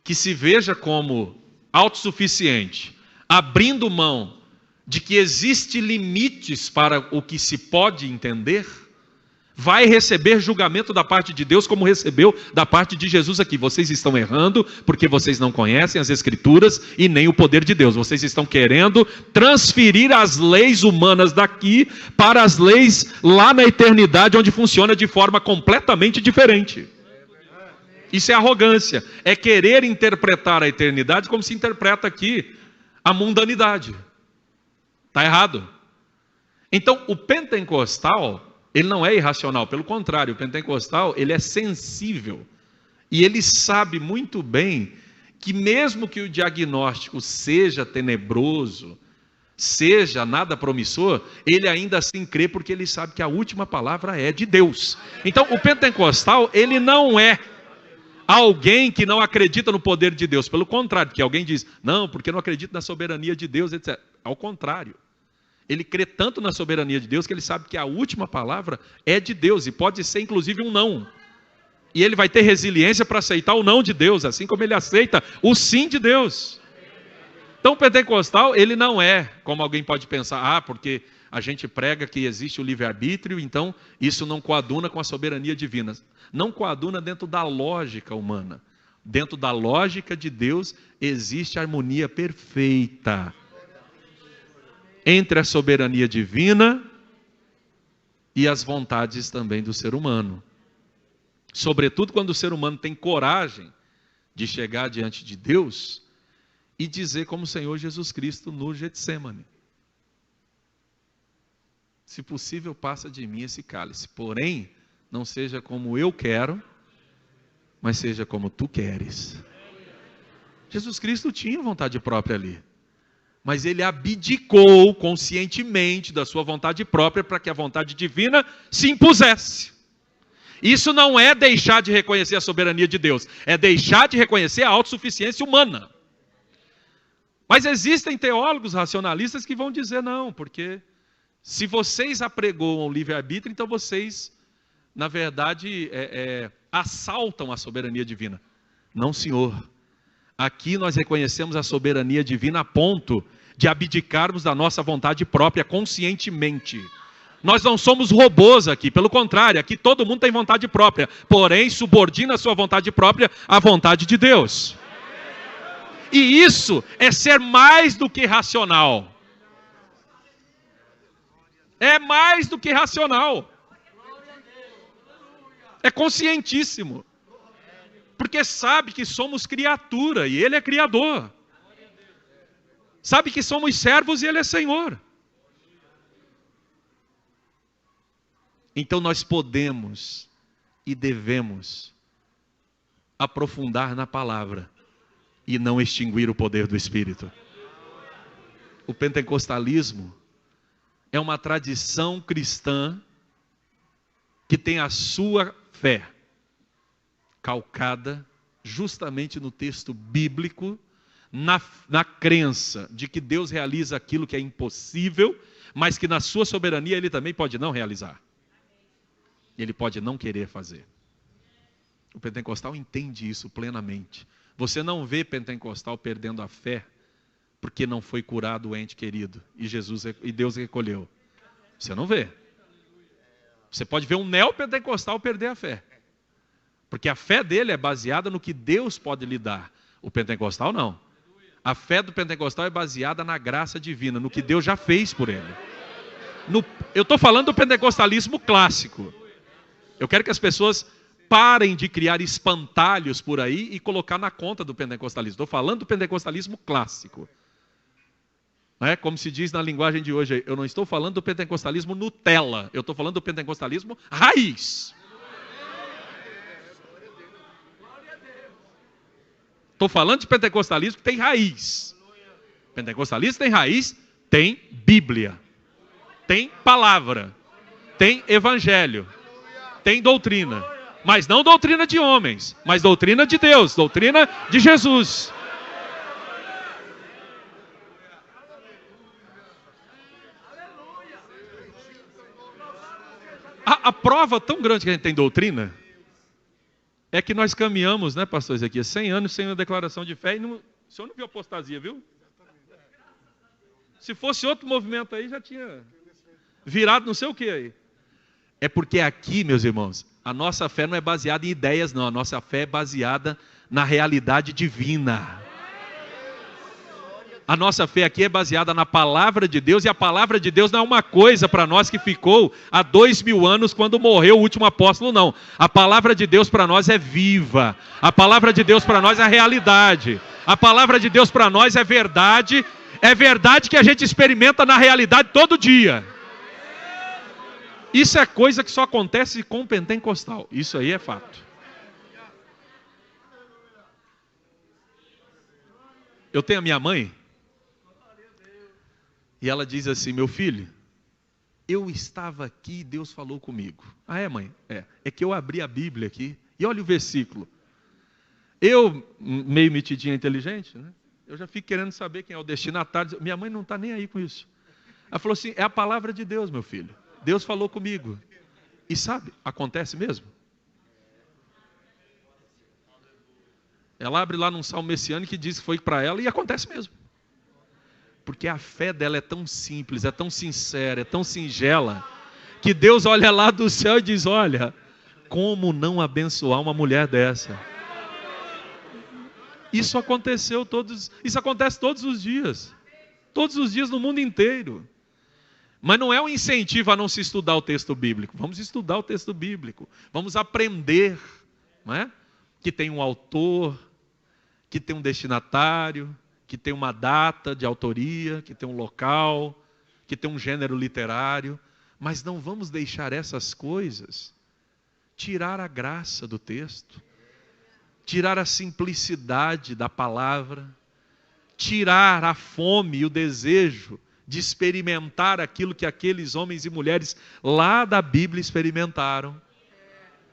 S2: que se veja como autossuficiente, abrindo mão de que existem limites para o que se pode entender, vai receber julgamento da parte de Deus, como recebeu da parte de Jesus aqui. Vocês estão errando porque vocês não conhecem as Escrituras e nem o poder de Deus. Vocês estão querendo transferir as leis humanas daqui para as leis lá na eternidade, onde funciona de forma completamente diferente. Isso é arrogância. É querer interpretar a eternidade como se interpreta aqui a mundanidade. Está errado. Então, o pentecostal, ele não é irracional, pelo contrário, o pentecostal, ele é sensível. E ele sabe muito bem que mesmo que o diagnóstico seja tenebroso, seja nada promissor, ele ainda assim crê porque ele sabe que a última palavra é de Deus. Então, o pentecostal, ele não é alguém que não acredita no poder de Deus. Pelo contrário, que alguém diz, não, porque não acredito na soberania de Deus, etc. Ao contrário. Ele crê tanto na soberania de Deus que ele sabe que a última palavra é de Deus e pode ser inclusive um não. E ele vai ter resiliência para aceitar o não de Deus, assim como ele aceita o sim de Deus. Então o pentecostal, ele não é, como alguém pode pensar, porque a gente prega que existe o livre-arbítrio, então isso não coaduna com a soberania divina. Não coaduna dentro da lógica humana. Dentro da lógica de Deus existe harmonia perfeita entre a soberania divina e as vontades também do ser humano. Sobretudo quando o ser humano tem coragem de chegar diante de Deus e dizer como o Senhor Jesus Cristo no Getsêmani: se possível, passa de mim esse cálice, porém, não seja como eu quero, mas seja como tu queres. Jesus Cristo tinha vontade própria ali. Mas ele abdicou conscientemente da sua vontade própria para que a vontade divina se impusesse. Isso não é deixar de reconhecer a soberania de Deus, é deixar de reconhecer a autossuficiência humana. Mas existem teólogos racionalistas que vão dizer não, porque se vocês apregoam o livre-arbítrio, então vocês, na verdade, assaltam a soberania divina. Não, senhor. Aqui nós reconhecemos a soberania divina a ponto de abdicarmos da nossa vontade própria conscientemente. Nós não somos robôs aqui, pelo contrário, aqui todo mundo tem vontade própria, porém subordina a sua vontade própria à vontade de Deus. E isso é ser mais do que racional. É mais do que racional. É conscientíssimo. Porque sabe que somos criatura e Ele é Criador. Sabe que somos servos e Ele é Senhor. Então nós podemos e devemos aprofundar na palavra e não extinguir o poder do Espírito. O pentecostalismo é uma tradição cristã que tem a sua fé. calcada justamente no texto bíblico, na crença de que Deus realiza aquilo que é impossível, mas que na sua soberania Ele também pode não realizar. Ele pode não querer fazer. O pentecostal entende isso plenamente. Você não vê pentecostal perdendo a fé porque não foi curado o ente querido e Deus recolheu. Você não vê. Você pode ver um neopentecostal perder a fé, porque a fé dele é baseada no que Deus pode lhe dar. O pentecostal não. A fé do pentecostal é baseada na graça divina, no que Deus já fez por ele. Eu estou falando do pentecostalismo clássico. Eu quero que as pessoas parem de criar espantalhos por aí e colocar na conta do pentecostalismo. Estou falando do pentecostalismo clássico. Não é? Como se diz na linguagem de hoje, eu não estou falando do pentecostalismo Nutella, eu estou falando do pentecostalismo raiz. Estou falando de pentecostalismo que tem raiz. Pentecostalismo tem raiz, tem Bíblia, tem palavra, tem evangelho, tem doutrina. Mas não doutrina de homens, mas doutrina de Deus, doutrina de Jesus. A prova tão grande que a gente tem doutrina é que nós caminhamos, né, pastor Ezequias, 100 anos sem uma declaração de fé. O senhor não viu apostasia, viu? Se fosse outro movimento aí, já tinha virado não sei o que aí. É porque aqui, meus irmãos, a nossa fé não é baseada em ideias, não. A nossa fé é baseada na realidade divina. A nossa fé aqui é baseada na palavra de Deus, e a palavra de Deus não é uma coisa para nós que ficou há 2000 anos quando morreu o último apóstolo, não. A palavra de Deus para nós é viva. A palavra de Deus para nós é realidade. A palavra de Deus para nós é verdade que a gente experimenta na realidade todo dia. Isso é coisa que só acontece com o pentecostal. Isso aí é fato. Eu tenho a minha mãe, e ela diz assim: meu filho, eu estava aqui e Deus falou comigo. Ah, é, mãe? É que eu abri a Bíblia aqui, e olha o versículo. Eu, meio metidinha inteligente, né? Eu já fico querendo saber quem é o destinatário. Minha mãe não está nem aí com isso. Ela falou assim: é a palavra de Deus, meu filho. Deus falou comigo. E sabe, acontece mesmo. Ela abre lá num salmo messiânico que diz que foi para ela, e acontece mesmo. Porque a fé dela é tão simples, é tão sincera, é tão singela, que Deus olha lá do céu e diz: olha, como não abençoar uma mulher dessa? Isso acontece todos os dias no mundo inteiro. Mas não é um incentivo a não se estudar o texto bíblico. Vamos estudar o texto bíblico. Vamos aprender, não é? Que tem um autor, que tem um destinatário, que tem uma data de autoria, que tem um local, que tem um gênero literário. Mas não vamos deixar essas coisas tirar a graça do texto, tirar a simplicidade da palavra, tirar a fome e o desejo de experimentar aquilo que aqueles homens e mulheres lá da Bíblia experimentaram.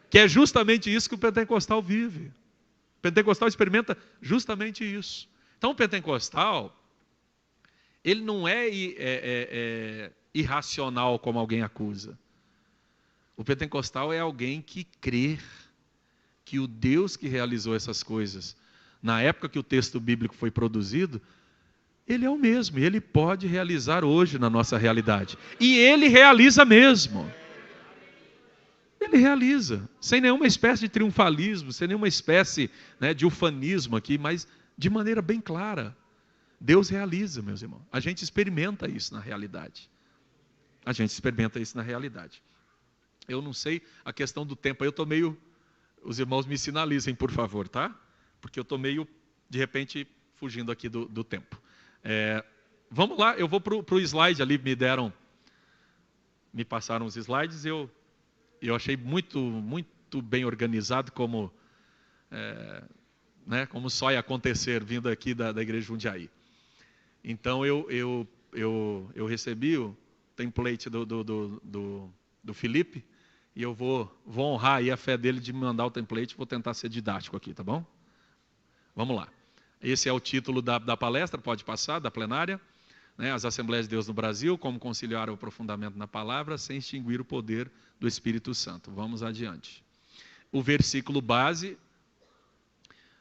S2: Que é justamente isso que o pentecostal vive. O pentecostal experimenta justamente isso. Então o pentecostal, ele não é irracional como alguém acusa. O pentecostal é alguém que crê que o Deus que realizou essas coisas na época que o texto bíblico foi produzido, Ele é o mesmo, e Ele pode realizar hoje na nossa realidade. E Ele realiza mesmo. Ele realiza, sem nenhuma espécie de triunfalismo, sem nenhuma espécie, né, de ufanismo aqui, mas de maneira bem clara. Deus realiza, meus irmãos. A gente experimenta isso na realidade. A gente experimenta isso na realidade. Eu não sei a questão do tempo, aí eu estou meio... Os irmãos me sinalizem, por favor, tá? Porque eu estou meio, de repente, fugindo aqui do tempo. Vamos lá, eu vou para o slide ali, me passaram os slides, eu achei muito bem organizado como só ia acontecer vindo aqui da Igreja Jundiaí. Então eu recebi o template do Felipe, E eu vou honrar aí a fé dele de me mandar o template, vou tentar ser didático aqui, tá bom? Vamos lá. Esse é o título da palestra, pode passar, da plenária. Né? As Assembleias de Deus no Brasil, como conciliar o aprofundamento na palavra sem extinguir o poder do Espírito Santo. Vamos adiante. O versículo base,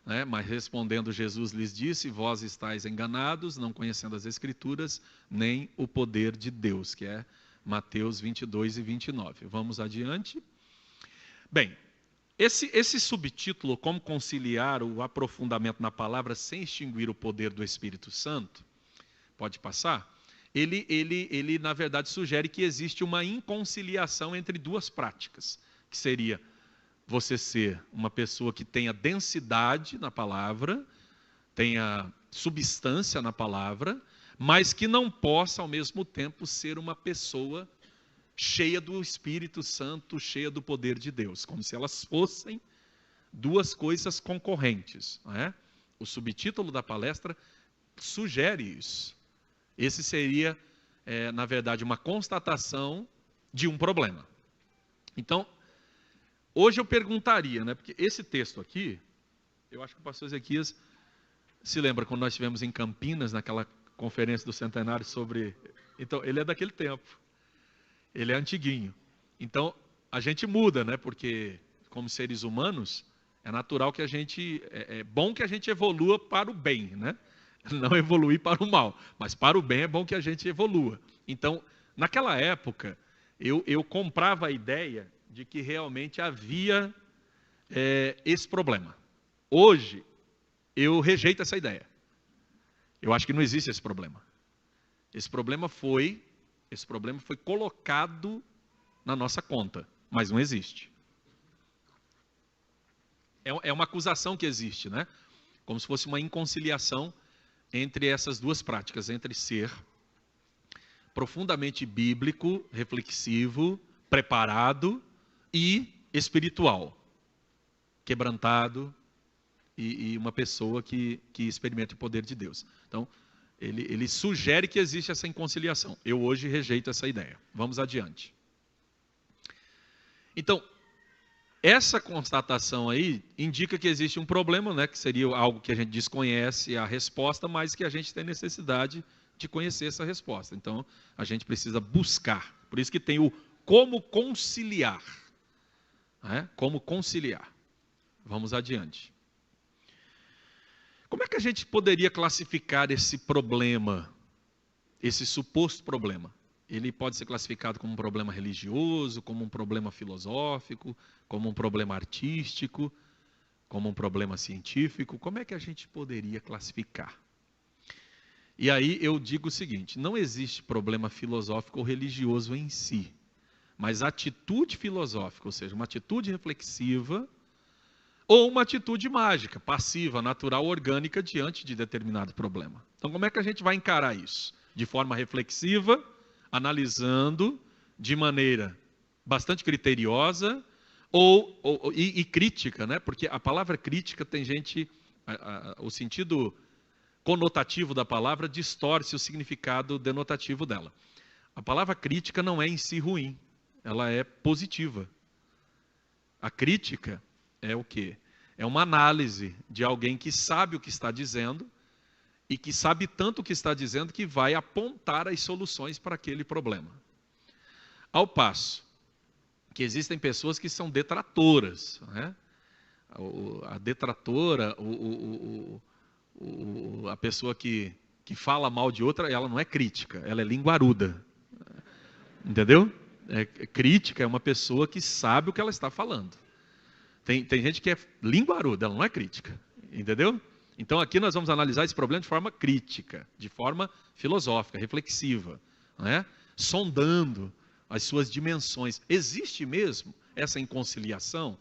S2: né? Mas respondendo Jesus lhes disse, vós estáis enganados, não conhecendo as Escrituras, nem o poder de Deus, que é Mateus 22 e 29. Vamos adiante. Bem, esse subtítulo, como conciliar o aprofundamento na palavra sem extinguir o poder do Espírito Santo, pode passar? Ele na verdade, sugere que existe uma inconciliação entre duas práticas, que seria você ser uma pessoa que tenha densidade na palavra, tenha substância na palavra, mas que não possa, ao mesmo tempo, ser uma pessoa cheia do Espírito Santo, cheia do poder de Deus, como se elas fossem duas coisas concorrentes. Não é? O subtítulo da palestra sugere isso. Esse seria, na verdade, uma constatação de um problema. Então, hoje eu perguntaria, né, porque esse texto aqui, eu acho que o pastor Ezequias se lembra quando nós estivemos em Campinas, naquela conferência do centenário sobre... Então, ele é daquele tempo. Ele é antiguinho. Então, a gente muda, né? Porque, como seres humanos, é natural que a gente... É bom que a gente evolua para o bem, né? Não evoluir para o mal. Mas para o bem é bom que a gente evolua. Então, naquela época, eu comprava a ideia de que realmente havia esse problema. Hoje, eu rejeito essa ideia. Eu acho que não existe esse problema. Esse problema foi colocado na nossa conta, mas não existe. É uma acusação que existe, né? Como se fosse uma inconciliação entre essas duas práticas, entre ser profundamente bíblico, reflexivo, preparado e espiritual, quebrantado e uma pessoa que experimenta o poder de Deus. Então, ele sugere que existe essa inconciliação. Eu hoje rejeito essa ideia. Vamos adiante. Então, essa constatação aí indica que existe um problema, né, que seria algo que a gente desconhece a resposta, mas que a gente tem necessidade de conhecer essa resposta. Então, a gente precisa buscar. Por isso que tem o como conciliar. Né? Como conciliar. Vamos adiante. Como é que a gente poderia classificar esse problema, esse suposto problema? Ele pode ser classificado como um problema religioso, como um problema filosófico, como um problema artístico, como um problema científico. Como é que a gente poderia classificar? E aí eu digo o seguinte, não existe problema filosófico ou religioso em si, mas atitude filosófica, ou seja, uma atitude reflexiva, ou uma atitude mágica, passiva, natural, orgânica, diante de determinado problema. Então, como é que a gente vai encarar isso? De forma reflexiva, analisando de maneira bastante criteriosa e crítica, né? Porque a palavra crítica tem gente... o sentido conotativo da palavra distorce o significado denotativo dela. A palavra crítica não é em si ruim, ela é positiva. A crítica... é o quê? É uma análise de alguém que sabe o que está dizendo e que sabe tanto o que está dizendo que vai apontar as soluções para aquele problema. Ao passo que existem pessoas que são detratoras, né? A detratora, a pessoa que fala mal de outra, ela não é crítica, ela é linguaruda. Entendeu? Crítica é uma pessoa que sabe o que ela está falando. Tem gente que é linguaruda, ela não é crítica, entendeu? Então aqui nós vamos analisar esse problema de forma crítica, de forma filosófica, reflexiva, né? Sondando as suas dimensões. Existe mesmo essa inconciliação?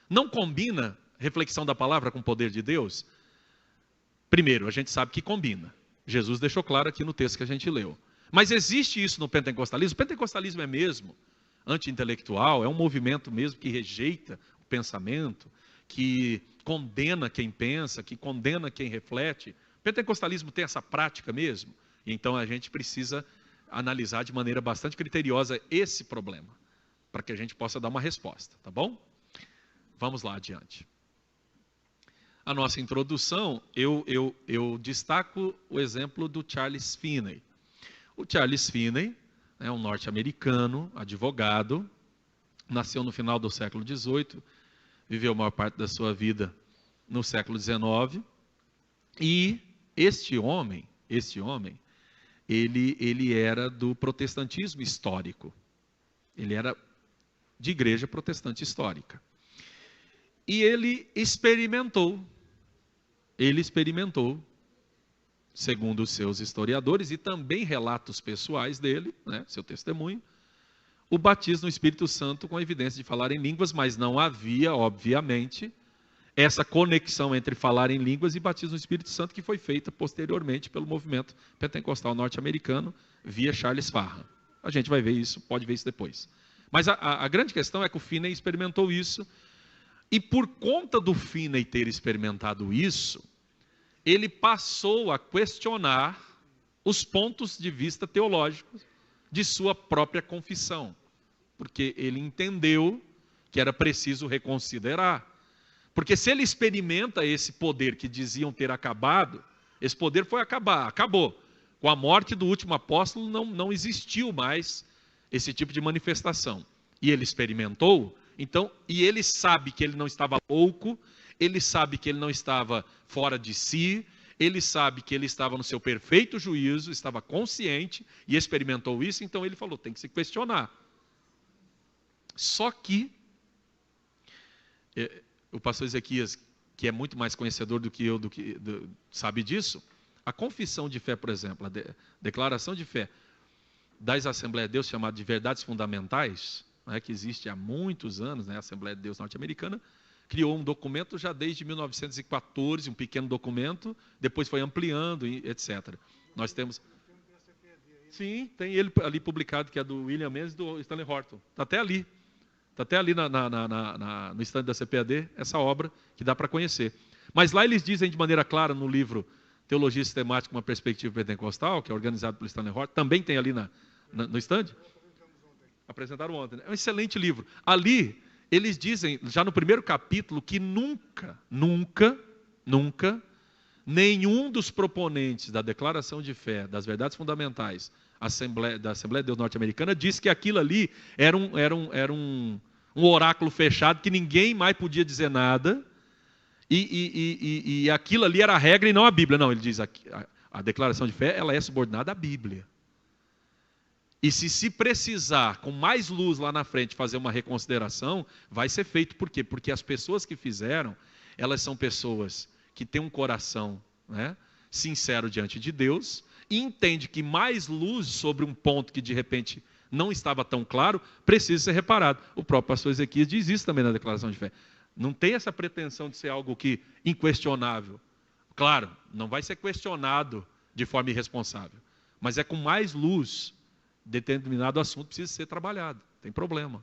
S2: Não combina reflexão da palavra com o poder de Deus? Primeiro, a gente sabe que combina. Jesus deixou claro aqui no texto que a gente leu. Mas existe isso no pentecostalismo? O pentecostalismo é mesmo anti-intelectual, é um movimento mesmo que rejeita pensamento, que condena quem pensa, que condena quem reflete. O pentecostalismo tem essa prática mesmo? Então a gente precisa analisar de maneira bastante criteriosa esse problema, para que a gente possa dar uma resposta, tá bom? Vamos lá adiante. A nossa introdução, eu destaco o exemplo do Charles Finney. O Charles Finney é um norte-americano, advogado, nasceu no final do século XVIII, viveu a maior parte da sua vida no século XIX, e este homem, ele era do protestantismo histórico. Ele era de igreja protestante histórica. E ele experimentou, segundo os seus historiadores e também relatos pessoais dele, né, seu testemunho, o batismo no Espírito Santo com a evidência de falar em línguas, mas não havia, obviamente, essa conexão entre falar em línguas e batismo no Espírito Santo que foi feita posteriormente pelo movimento pentecostal norte-americano via Charles Farrar. A gente vai ver isso, pode ver isso depois. Mas a grande questão é que o Finney experimentou isso, e por conta do Finney ter experimentado isso, ele passou a questionar os pontos de vista teológicos de sua própria confissão, porque ele entendeu que era preciso reconsiderar. Porque se ele experimenta esse poder que diziam ter acabado, esse poder foi acabou. Com a morte do último apóstolo não existiu mais esse tipo de manifestação. E ele experimentou, então, e ele sabe que ele não estava louco, ele sabe que ele não estava fora de si, ele sabe que ele estava no seu perfeito juízo, estava consciente e experimentou isso, então ele falou, tem que se questionar. Só que o pastor Ezequias, que é muito mais conhecedor do que eu, sabe disso, a confissão de fé, por exemplo, a declaração de fé das Assembleias de Deus, chamada de Verdades Fundamentais, né, que existe há muitos anos, né, a Assembleia de Deus norte-americana, criou um documento já desde 1914, um pequeno documento, depois foi ampliando, etc. Nós temos... Sim, tem ele ali publicado, que é do William Mendes e do Stanley Horton. Está até ali. Está até ali no estande da CPAD, essa obra que dá para conhecer. Mas lá eles dizem de maneira clara no livro Teologia Sistemática, uma perspectiva pentecostal, que é organizado pelo Stanley Horton, também tem ali no estande. Apresentaram ontem. É um excelente livro. Ali, eles dizem, já no primeiro capítulo, que nunca, nenhum dos proponentes da declaração de fé, das verdades fundamentais, da Assembleia de Deus norte-americana, disse que aquilo ali era um oráculo fechado, que ninguém mais podia dizer nada, e aquilo ali era a regra e não a Bíblia. Não, ele diz, a declaração de fé, ela é subordinada à Bíblia. E se precisar, com mais luz lá na frente, fazer uma reconsideração, vai ser feito. Por quê? Porque as pessoas que fizeram, elas são pessoas que têm um coração, né, sincero diante de Deus, e entende que mais luz sobre um ponto que de repente não estava tão claro, precisa ser reparado. O próprio pastor Ezequias diz isso também na declaração de fé. Não tem essa pretensão de ser algo que inquestionável. Claro, não vai ser questionado de forma irresponsável, mas é com mais luz, determinado assunto precisa ser trabalhado. Tem problema.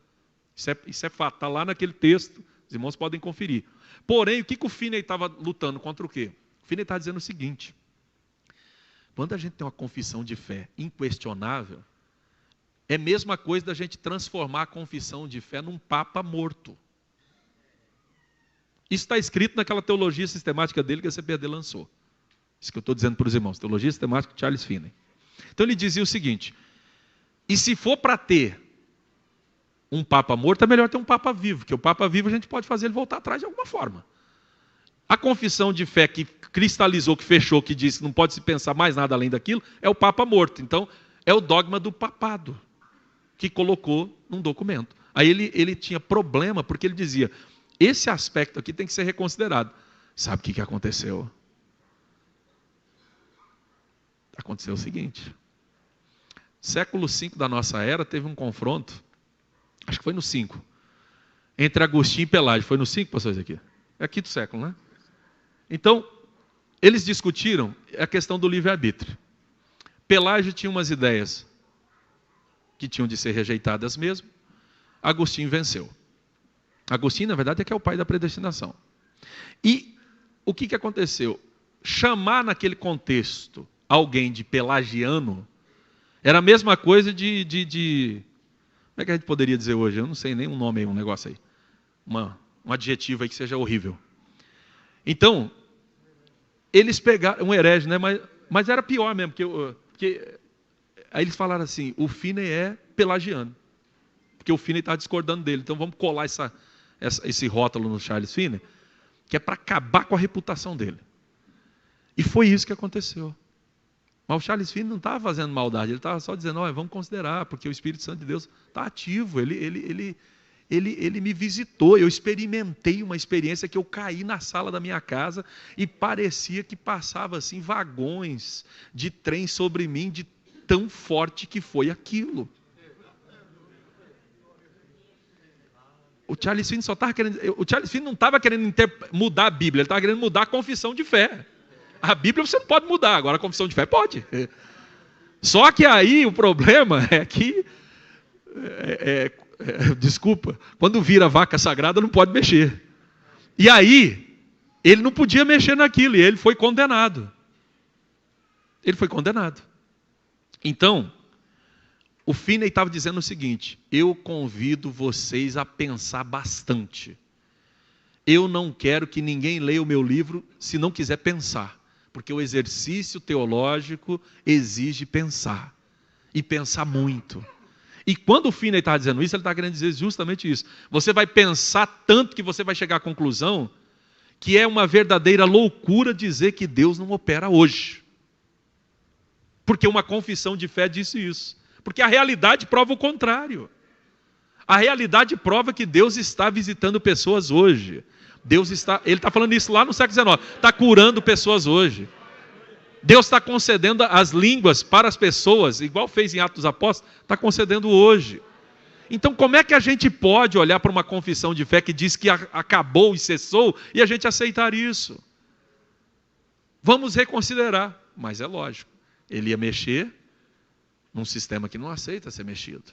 S2: Isso é fato. Está lá naquele texto, os irmãos podem conferir. Porém, o que o Finney estava lutando contra o quê? O Finney está dizendo o seguinte: quando a gente tem uma confissão de fé inquestionável, é a mesma coisa da gente transformar a confissão de fé num papa morto. Isso está escrito naquela teologia sistemática dele que a CPAD lançou. Isso que eu estou dizendo para os irmãos. Teologia sistemática de Charles Finney. Então ele dizia o seguinte: e se for para ter um papa morto, é melhor ter um papa vivo, porque o papa vivo a gente pode fazer ele voltar atrás de alguma forma. A confissão de fé que cristalizou, que fechou, que disse que não pode se pensar mais nada além daquilo, é o papa morto. Então, é o dogma do papado, que colocou num documento. Aí ele tinha problema, porque ele dizia, esse aspecto aqui tem que ser reconsiderado. Sabe o que aconteceu? Aconteceu o seguinte: século V da nossa era teve um confronto, acho que foi no 5, entre Agostinho e Pelágio. Foi no 5, pastor Ezequiel? É quinto século, né? Então, eles discutiram a questão do livre-arbítrio. Pelágio tinha umas ideias que tinham de ser rejeitadas mesmo. Agostinho venceu. Agostinho, na verdade, é que é o pai da predestinação. E o que aconteceu? Chamar naquele contexto alguém de pelagiano era a mesma coisa de Como é que a gente poderia dizer hoje? Eu não sei nem um nome aí, um negócio aí. Um adjetivo aí que seja horrível. Então, eles pegaram, um herege, né? Mas era pior mesmo, porque aí eles falaram assim, o Finney é pelagiano. Porque o Finney está discordando dele. Então vamos colar esse rótulo no Charles Finney, que é para acabar com a reputação dele. E foi isso que aconteceu. Mas o Charles Finney não estava fazendo maldade, ele estava só dizendo, vamos considerar, porque o Espírito Santo de Deus está ativo, ele me visitou, eu experimentei uma experiência que eu caí na sala da minha casa e parecia que passava assim vagões de trem sobre mim, de tão forte que foi aquilo. O Charles Finney não estava querendo mudar a Bíblia, ele estava querendo mudar a confissão de fé. A Bíblia você não pode mudar, agora a confissão de fé pode. Só que aí o problema é que, desculpa, quando vira vaca sagrada não pode mexer. E aí, ele não podia mexer naquilo, e ele foi condenado. Ele foi condenado. Então, o Finney estava dizendo o seguinte, eu convido vocês a pensar bastante. Eu não quero que ninguém leia o meu livro se não quiser pensar. Porque o exercício teológico exige pensar. E pensar muito. E quando o Finney está dizendo isso, ele está querendo dizer justamente isso. Você vai pensar tanto que você vai chegar à conclusão que é uma verdadeira loucura dizer que Deus não opera hoje. Porque uma confissão de fé disse isso. Porque a realidade prova o contrário. A realidade prova que Deus está visitando pessoas hoje. Ele está falando isso lá no século XIX, está curando pessoas hoje. Deus está concedendo as línguas para as pessoas, igual fez em Atos dos Apóstolos, está concedendo hoje. Então como é que a gente pode olhar para uma confissão de fé que diz que acabou e cessou, e a gente aceitar isso? Vamos reconsiderar, mas é lógico, ele ia mexer num sistema que não aceita ser mexido.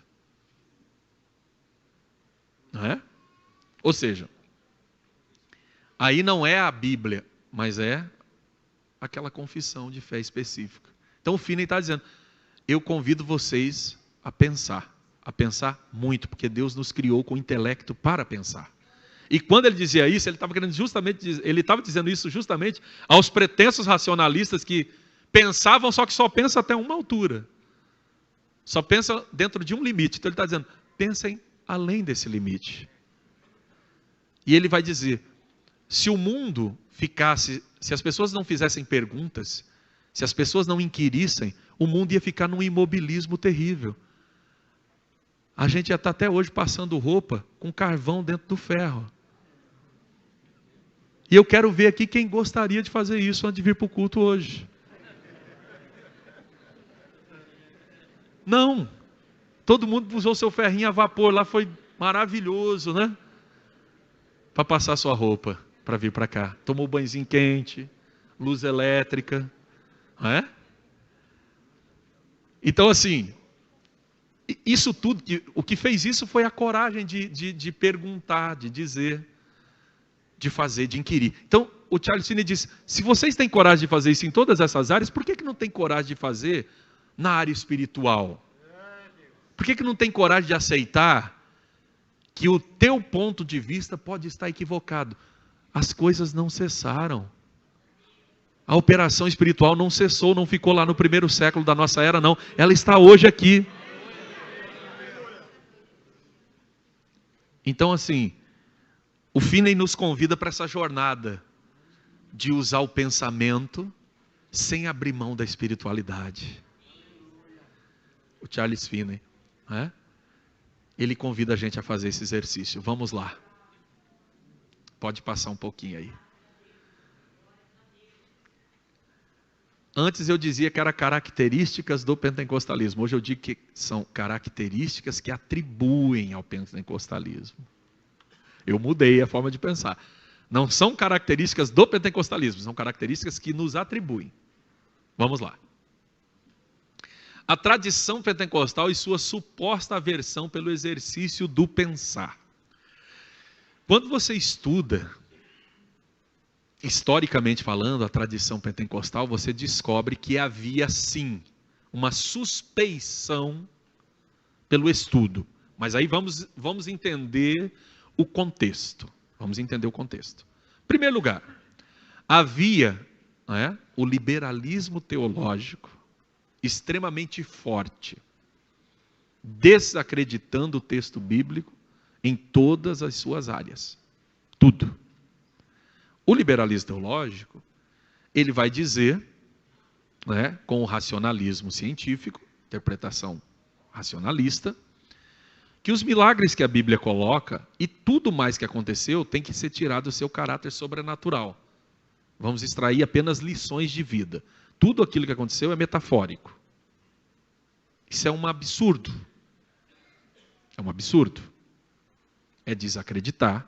S2: Não é? Ou seja, aí não é a Bíblia, mas é aquela confissão de fé específica. Então o Finney está dizendo, eu convido vocês a pensar muito, porque Deus nos criou com intelecto para pensar. E quando ele dizia isso, ele estava dizendo isso justamente aos pretensos racionalistas que pensavam, só que só pensa até uma altura. Só pensa dentro de um limite. Então ele está dizendo, pensem além desse limite. E ele vai dizer, se o mundo ficasse, se as pessoas não fizessem perguntas, se as pessoas não inquirissem, o mundo ia ficar num imobilismo terrível. A gente já está até hoje passando roupa com carvão dentro do ferro. E eu quero ver aqui quem gostaria de fazer isso antes de vir para o culto hoje. Não. Todo mundo usou seu ferrinho a vapor lá, foi maravilhoso, né? Para passar sua roupa, para vir para cá. Tomou banhozinho quente, luz elétrica, não é? Então assim, isso tudo, o que fez isso foi a coragem de perguntar, de dizer, de fazer, de inquirir. Então o Charles Finney disse, se vocês têm coragem de fazer isso em todas essas áreas, por que não tem coragem de fazer na área espiritual? Por que não tem coragem de aceitar que o teu ponto de vista pode estar equivocado? As coisas não cessaram. A operação espiritual não cessou, não ficou lá no primeiro século da nossa era, não. Ela está hoje aqui. Então assim, o Finney nos convida para essa jornada de usar o pensamento sem abrir mão da espiritualidade. O Charles Finney, né? Ele convida a gente a fazer esse exercício. Vamos lá. Pode passar um pouquinho aí. Antes eu dizia que eram características do pentecostalismo. Hoje eu digo que são características que atribuem ao pentecostalismo. Eu mudei a forma de pensar. Não são características do pentecostalismo, são características que nos atribuem. Vamos lá. A tradição pentecostal e sua suposta aversão pelo exercício do pensar. Quando você estuda, historicamente falando, a tradição pentecostal, você descobre que havia sim uma suspeição pelo estudo, Mas aí vamos entender o contexto. Vamos entender o contexto. Em primeiro lugar, havia o liberalismo teológico extremamente forte, desacreditando o texto bíblico em todas as suas áreas. Tudo. O liberalismo teológico, ele vai dizer, com o racionalismo científico, interpretação racionalista, que os milagres que a Bíblia coloca e tudo mais que aconteceu tem que ser tirado do seu caráter sobrenatural. Vamos extrair apenas lições de vida. Tudo aquilo que aconteceu é metafórico. Isso é um absurdo. É um absurdo. É desacreditar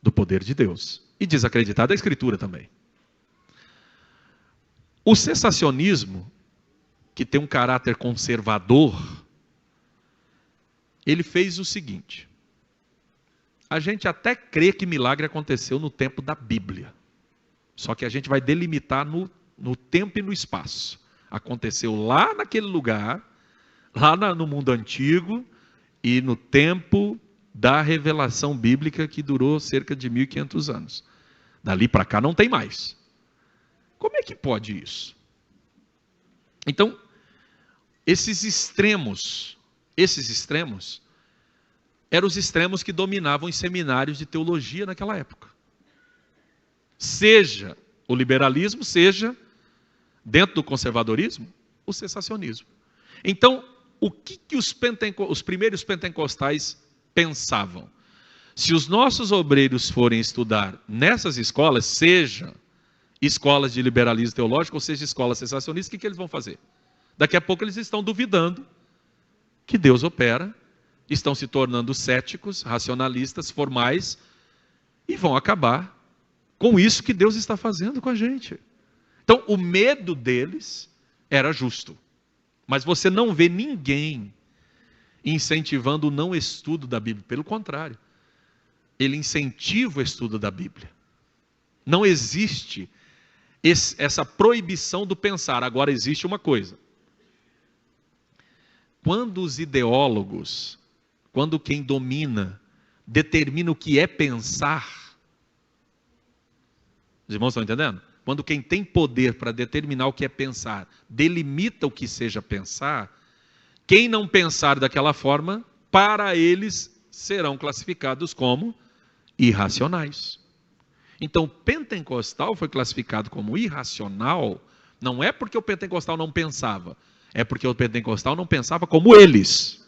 S2: do poder de Deus. E desacreditar da Escritura também. O cessacionismo, que tem um caráter conservador, ele fez o seguinte: a gente até crê que milagre aconteceu no tempo da Bíblia, só que a gente vai delimitar no tempo e no espaço. Aconteceu lá naquele lugar, lá no mundo antigo e no tempo da revelação bíblica, que durou cerca de 1500 anos. Dali para cá não tem mais. Como é que pode isso? Então, esses extremos eram os extremos que dominavam os seminários de teologia naquela época. Seja o liberalismo, seja, dentro do conservadorismo, o cessacionismo. Então, o que os primeiros pentecostais pensavam? Se os nossos obreiros forem estudar nessas escolas, seja escolas de liberalismo teológico, ou seja, escolas cessacionistas, o que eles vão fazer? Daqui a pouco eles estão duvidando que Deus opera, estão se tornando céticos, racionalistas, formais, e vão acabar com isso que Deus está fazendo com a gente. Então, o medo deles era justo. Mas você não vê ninguém incentivando o não estudo da Bíblia. Pelo contrário, ele incentiva o estudo da Bíblia. Não existe essa proibição do pensar. Agora existe uma coisa. Quando os ideólogos, quando quem domina, determina o que é pensar, os irmãos estão entendendo? Quando quem tem poder para determinar o que é pensar, delimita o que seja pensar, quem não pensar daquela forma, para eles serão classificados como irracionais. Então, o pentecostal foi classificado como irracional, não é porque o pentecostal não pensava, é porque o pentecostal não pensava como eles.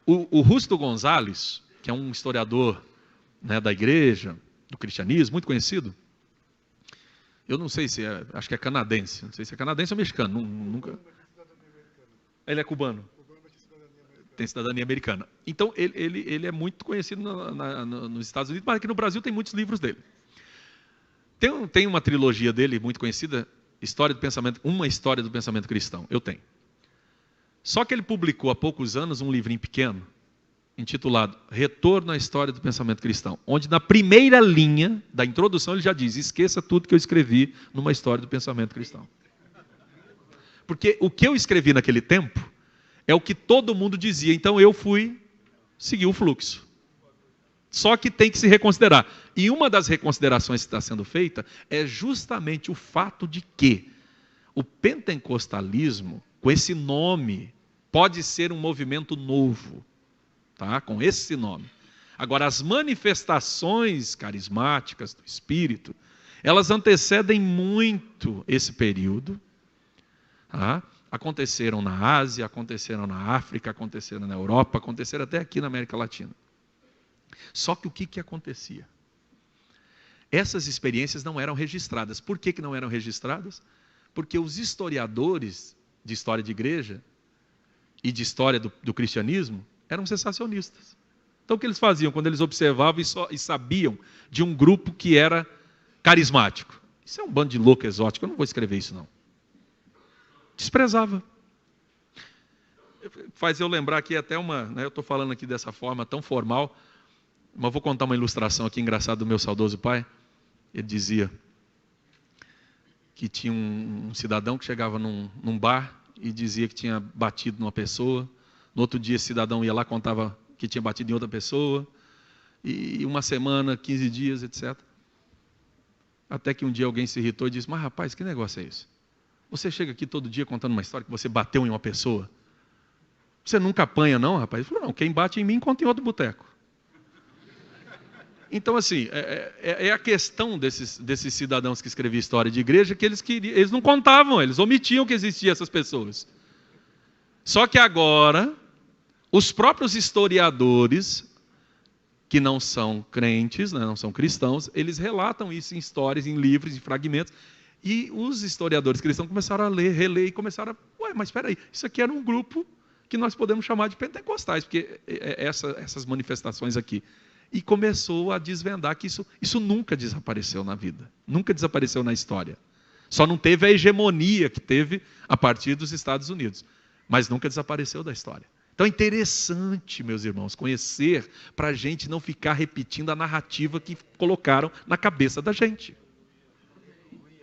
S2: O Justo Gonzalez, que é um historiador, da igreja, do cristianismo, muito conhecido, eu não sei se é, acho que é canadense, não sei se é canadense ou mexicano, nunca. Ele é cubano. Tem cidadania americana. Então, ele é muito conhecido nos Estados Unidos, mas aqui no Brasil tem muitos livros dele. Tem uma trilogia dele muito conhecida, Uma História do Pensamento Cristão. Eu tenho. Só que ele publicou há poucos anos um livrinho pequeno, intitulado Retorno à História do Pensamento Cristão, onde na primeira linha da introdução ele já diz: esqueça tudo que eu escrevi numa história do pensamento cristão. Porque o que eu escrevi naquele tempo é o que todo mundo dizia, então eu fui seguir o fluxo. Só que tem que se reconsiderar. E uma das reconsiderações que está sendo feita é justamente o fato de que o pentecostalismo, com esse nome, pode ser um movimento novo, tá? Com esse nome. Agora, as manifestações carismáticas do Espírito, elas antecedem muito esse período, tá? Aconteceram na Ásia, aconteceram na África, aconteceram na Europa, aconteceram até aqui na América Latina. Só que o que acontecia? Essas experiências não eram registradas. Por que não eram registradas? Porque os historiadores de história de igreja e de história do cristianismo eram cessacionistas. Então o que eles faziam? Quando eles observavam e sabiam de um grupo que era carismático. Isso é um bando de louco exótico, eu não vou escrever isso não. Desprezava. Faz eu lembrar aqui até eu estou falando aqui dessa forma tão formal, mas vou contar uma ilustração aqui engraçada do meu saudoso pai. Ele dizia que tinha um cidadão que chegava num bar e dizia que tinha batido numa pessoa. No outro dia, esse cidadão ia lá, contava que tinha batido em outra pessoa. E uma semana, 15 dias, etc. Até que um dia alguém se irritou e disse: mas rapaz, que negócio é esse? Você chega aqui todo dia contando uma história que você bateu em uma pessoa. Você nunca apanha não, rapaz? Ele falou: não, quem bate em mim conta em outro boteco. Então, assim, é a questão desses cidadãos que escreviam história de igreja, que eles não contavam, eles omitiam que existiam essas pessoas. Só que agora, os próprios historiadores, que não são crentes, né, não são cristãos, eles relatam isso em histórias, em livros, em fragmentos, e os historiadores cristãos começaram a ler, reler, e começaram a... mas espera aí, isso aqui era um grupo que nós podemos chamar de pentecostais, porque essas manifestações aqui. E começou a desvendar que isso nunca desapareceu na vida, nunca desapareceu na história. Só não teve a hegemonia que teve a partir dos Estados Unidos, mas nunca desapareceu da história. Então é interessante, meus irmãos, conhecer para a gente não ficar repetindo a narrativa que colocaram na cabeça da gente.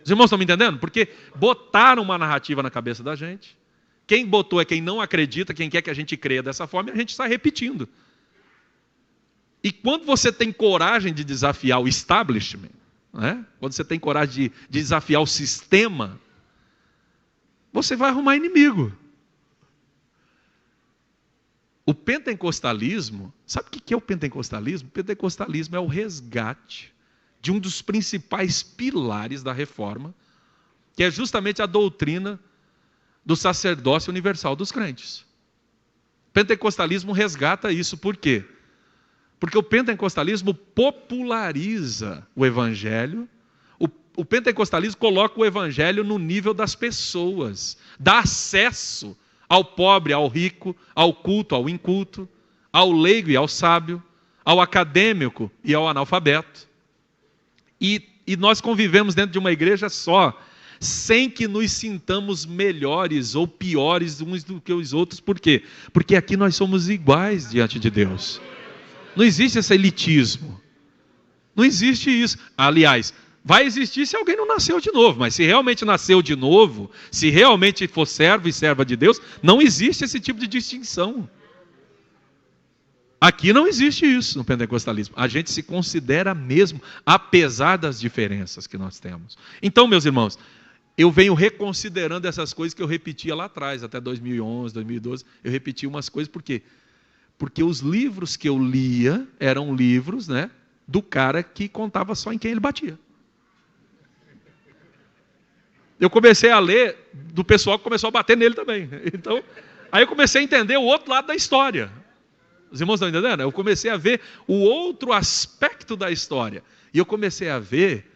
S2: Os irmãos estão me entendendo? Porque botaram uma narrativa na cabeça da gente. Quem botou é quem não acredita, quem quer que a gente creia dessa forma, e a gente está repetindo. E quando você tem coragem de desafiar o establishment, né? Quando você tem coragem de desafiar o sistema, você vai arrumar inimigo. O pentecostalismo, sabe o que é o pentecostalismo? O pentecostalismo é o resgate de um dos principais pilares da reforma, que é justamente a doutrina do sacerdócio universal dos crentes. O pentecostalismo resgata isso, por quê? Porque o pentecostalismo populariza o evangelho, o pentecostalismo coloca o evangelho no nível das pessoas, dá acesso ao pobre, ao rico, ao culto, ao inculto, ao leigo e ao sábio, ao acadêmico e ao analfabeto. E nós convivemos dentro de uma igreja só, sem que nos sintamos melhores ou piores uns do que os outros. Por quê? Porque aqui nós somos iguais diante de Deus. Não existe esse elitismo. Não existe isso. Aliás, vai existir se alguém não nasceu de novo. Mas se realmente nasceu de novo, se realmente for servo e serva de Deus, não existe esse tipo de distinção. Aqui não existe isso no pentecostalismo. A gente se considera mesmo, apesar das diferenças que nós temos. Então, meus irmãos, eu venho reconsiderando essas coisas que eu repetia lá atrás, até 2011, 2012. Eu repeti umas coisas, por quê? Porque os livros que eu lia eram livros, né, do cara que contava só em quem ele batia. Eu comecei a ler do pessoal que começou a bater nele também. Então, aí eu comecei a entender o outro lado da história. Os irmãos estão entendendo? Eu comecei a ver o outro aspecto da história. E eu comecei a ver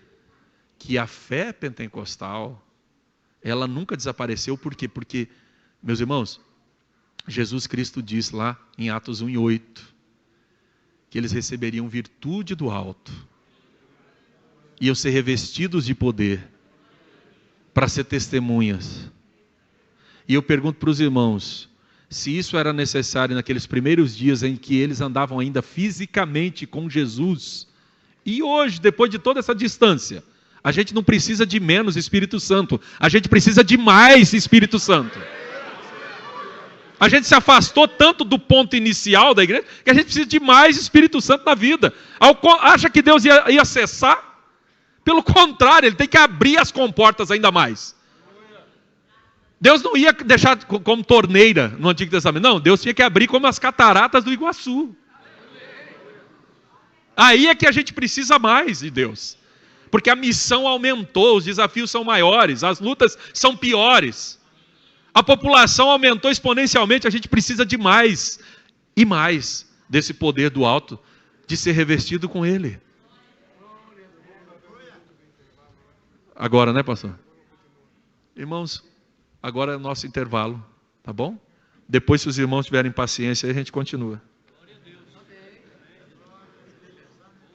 S2: que a fé pentecostal, ela nunca desapareceu. Por quê? Porque, meus irmãos, Jesus Cristo disse lá em Atos 1:8, que eles receberiam virtude do alto, iam ser revestidos de poder, para ser testemunhas. E eu pergunto para os irmãos, se isso era necessário naqueles primeiros dias em que eles andavam ainda fisicamente com Jesus, e hoje, depois de toda essa distância, a gente não precisa de menos Espírito Santo, a gente precisa de mais Espírito Santo. A gente se afastou tanto do ponto inicial da igreja, que a gente precisa de mais Espírito Santo na vida. Acha que Deus ia cessar? Pelo contrário, Ele tem que abrir as comportas ainda mais. Deus não ia deixar como torneira no Antigo Testamento. Não, Deus tinha que abrir como as cataratas do Iguaçu. Aí é que a gente precisa mais de Deus. Porque a missão aumentou, os desafios são maiores, as lutas são piores. A população aumentou exponencialmente, a gente precisa de mais e mais desse poder do alto, de ser revestido com Ele. Agora, né, pastor? Irmãos, agora é o nosso intervalo, tá bom? Depois, se os irmãos tiverem paciência, a gente continua.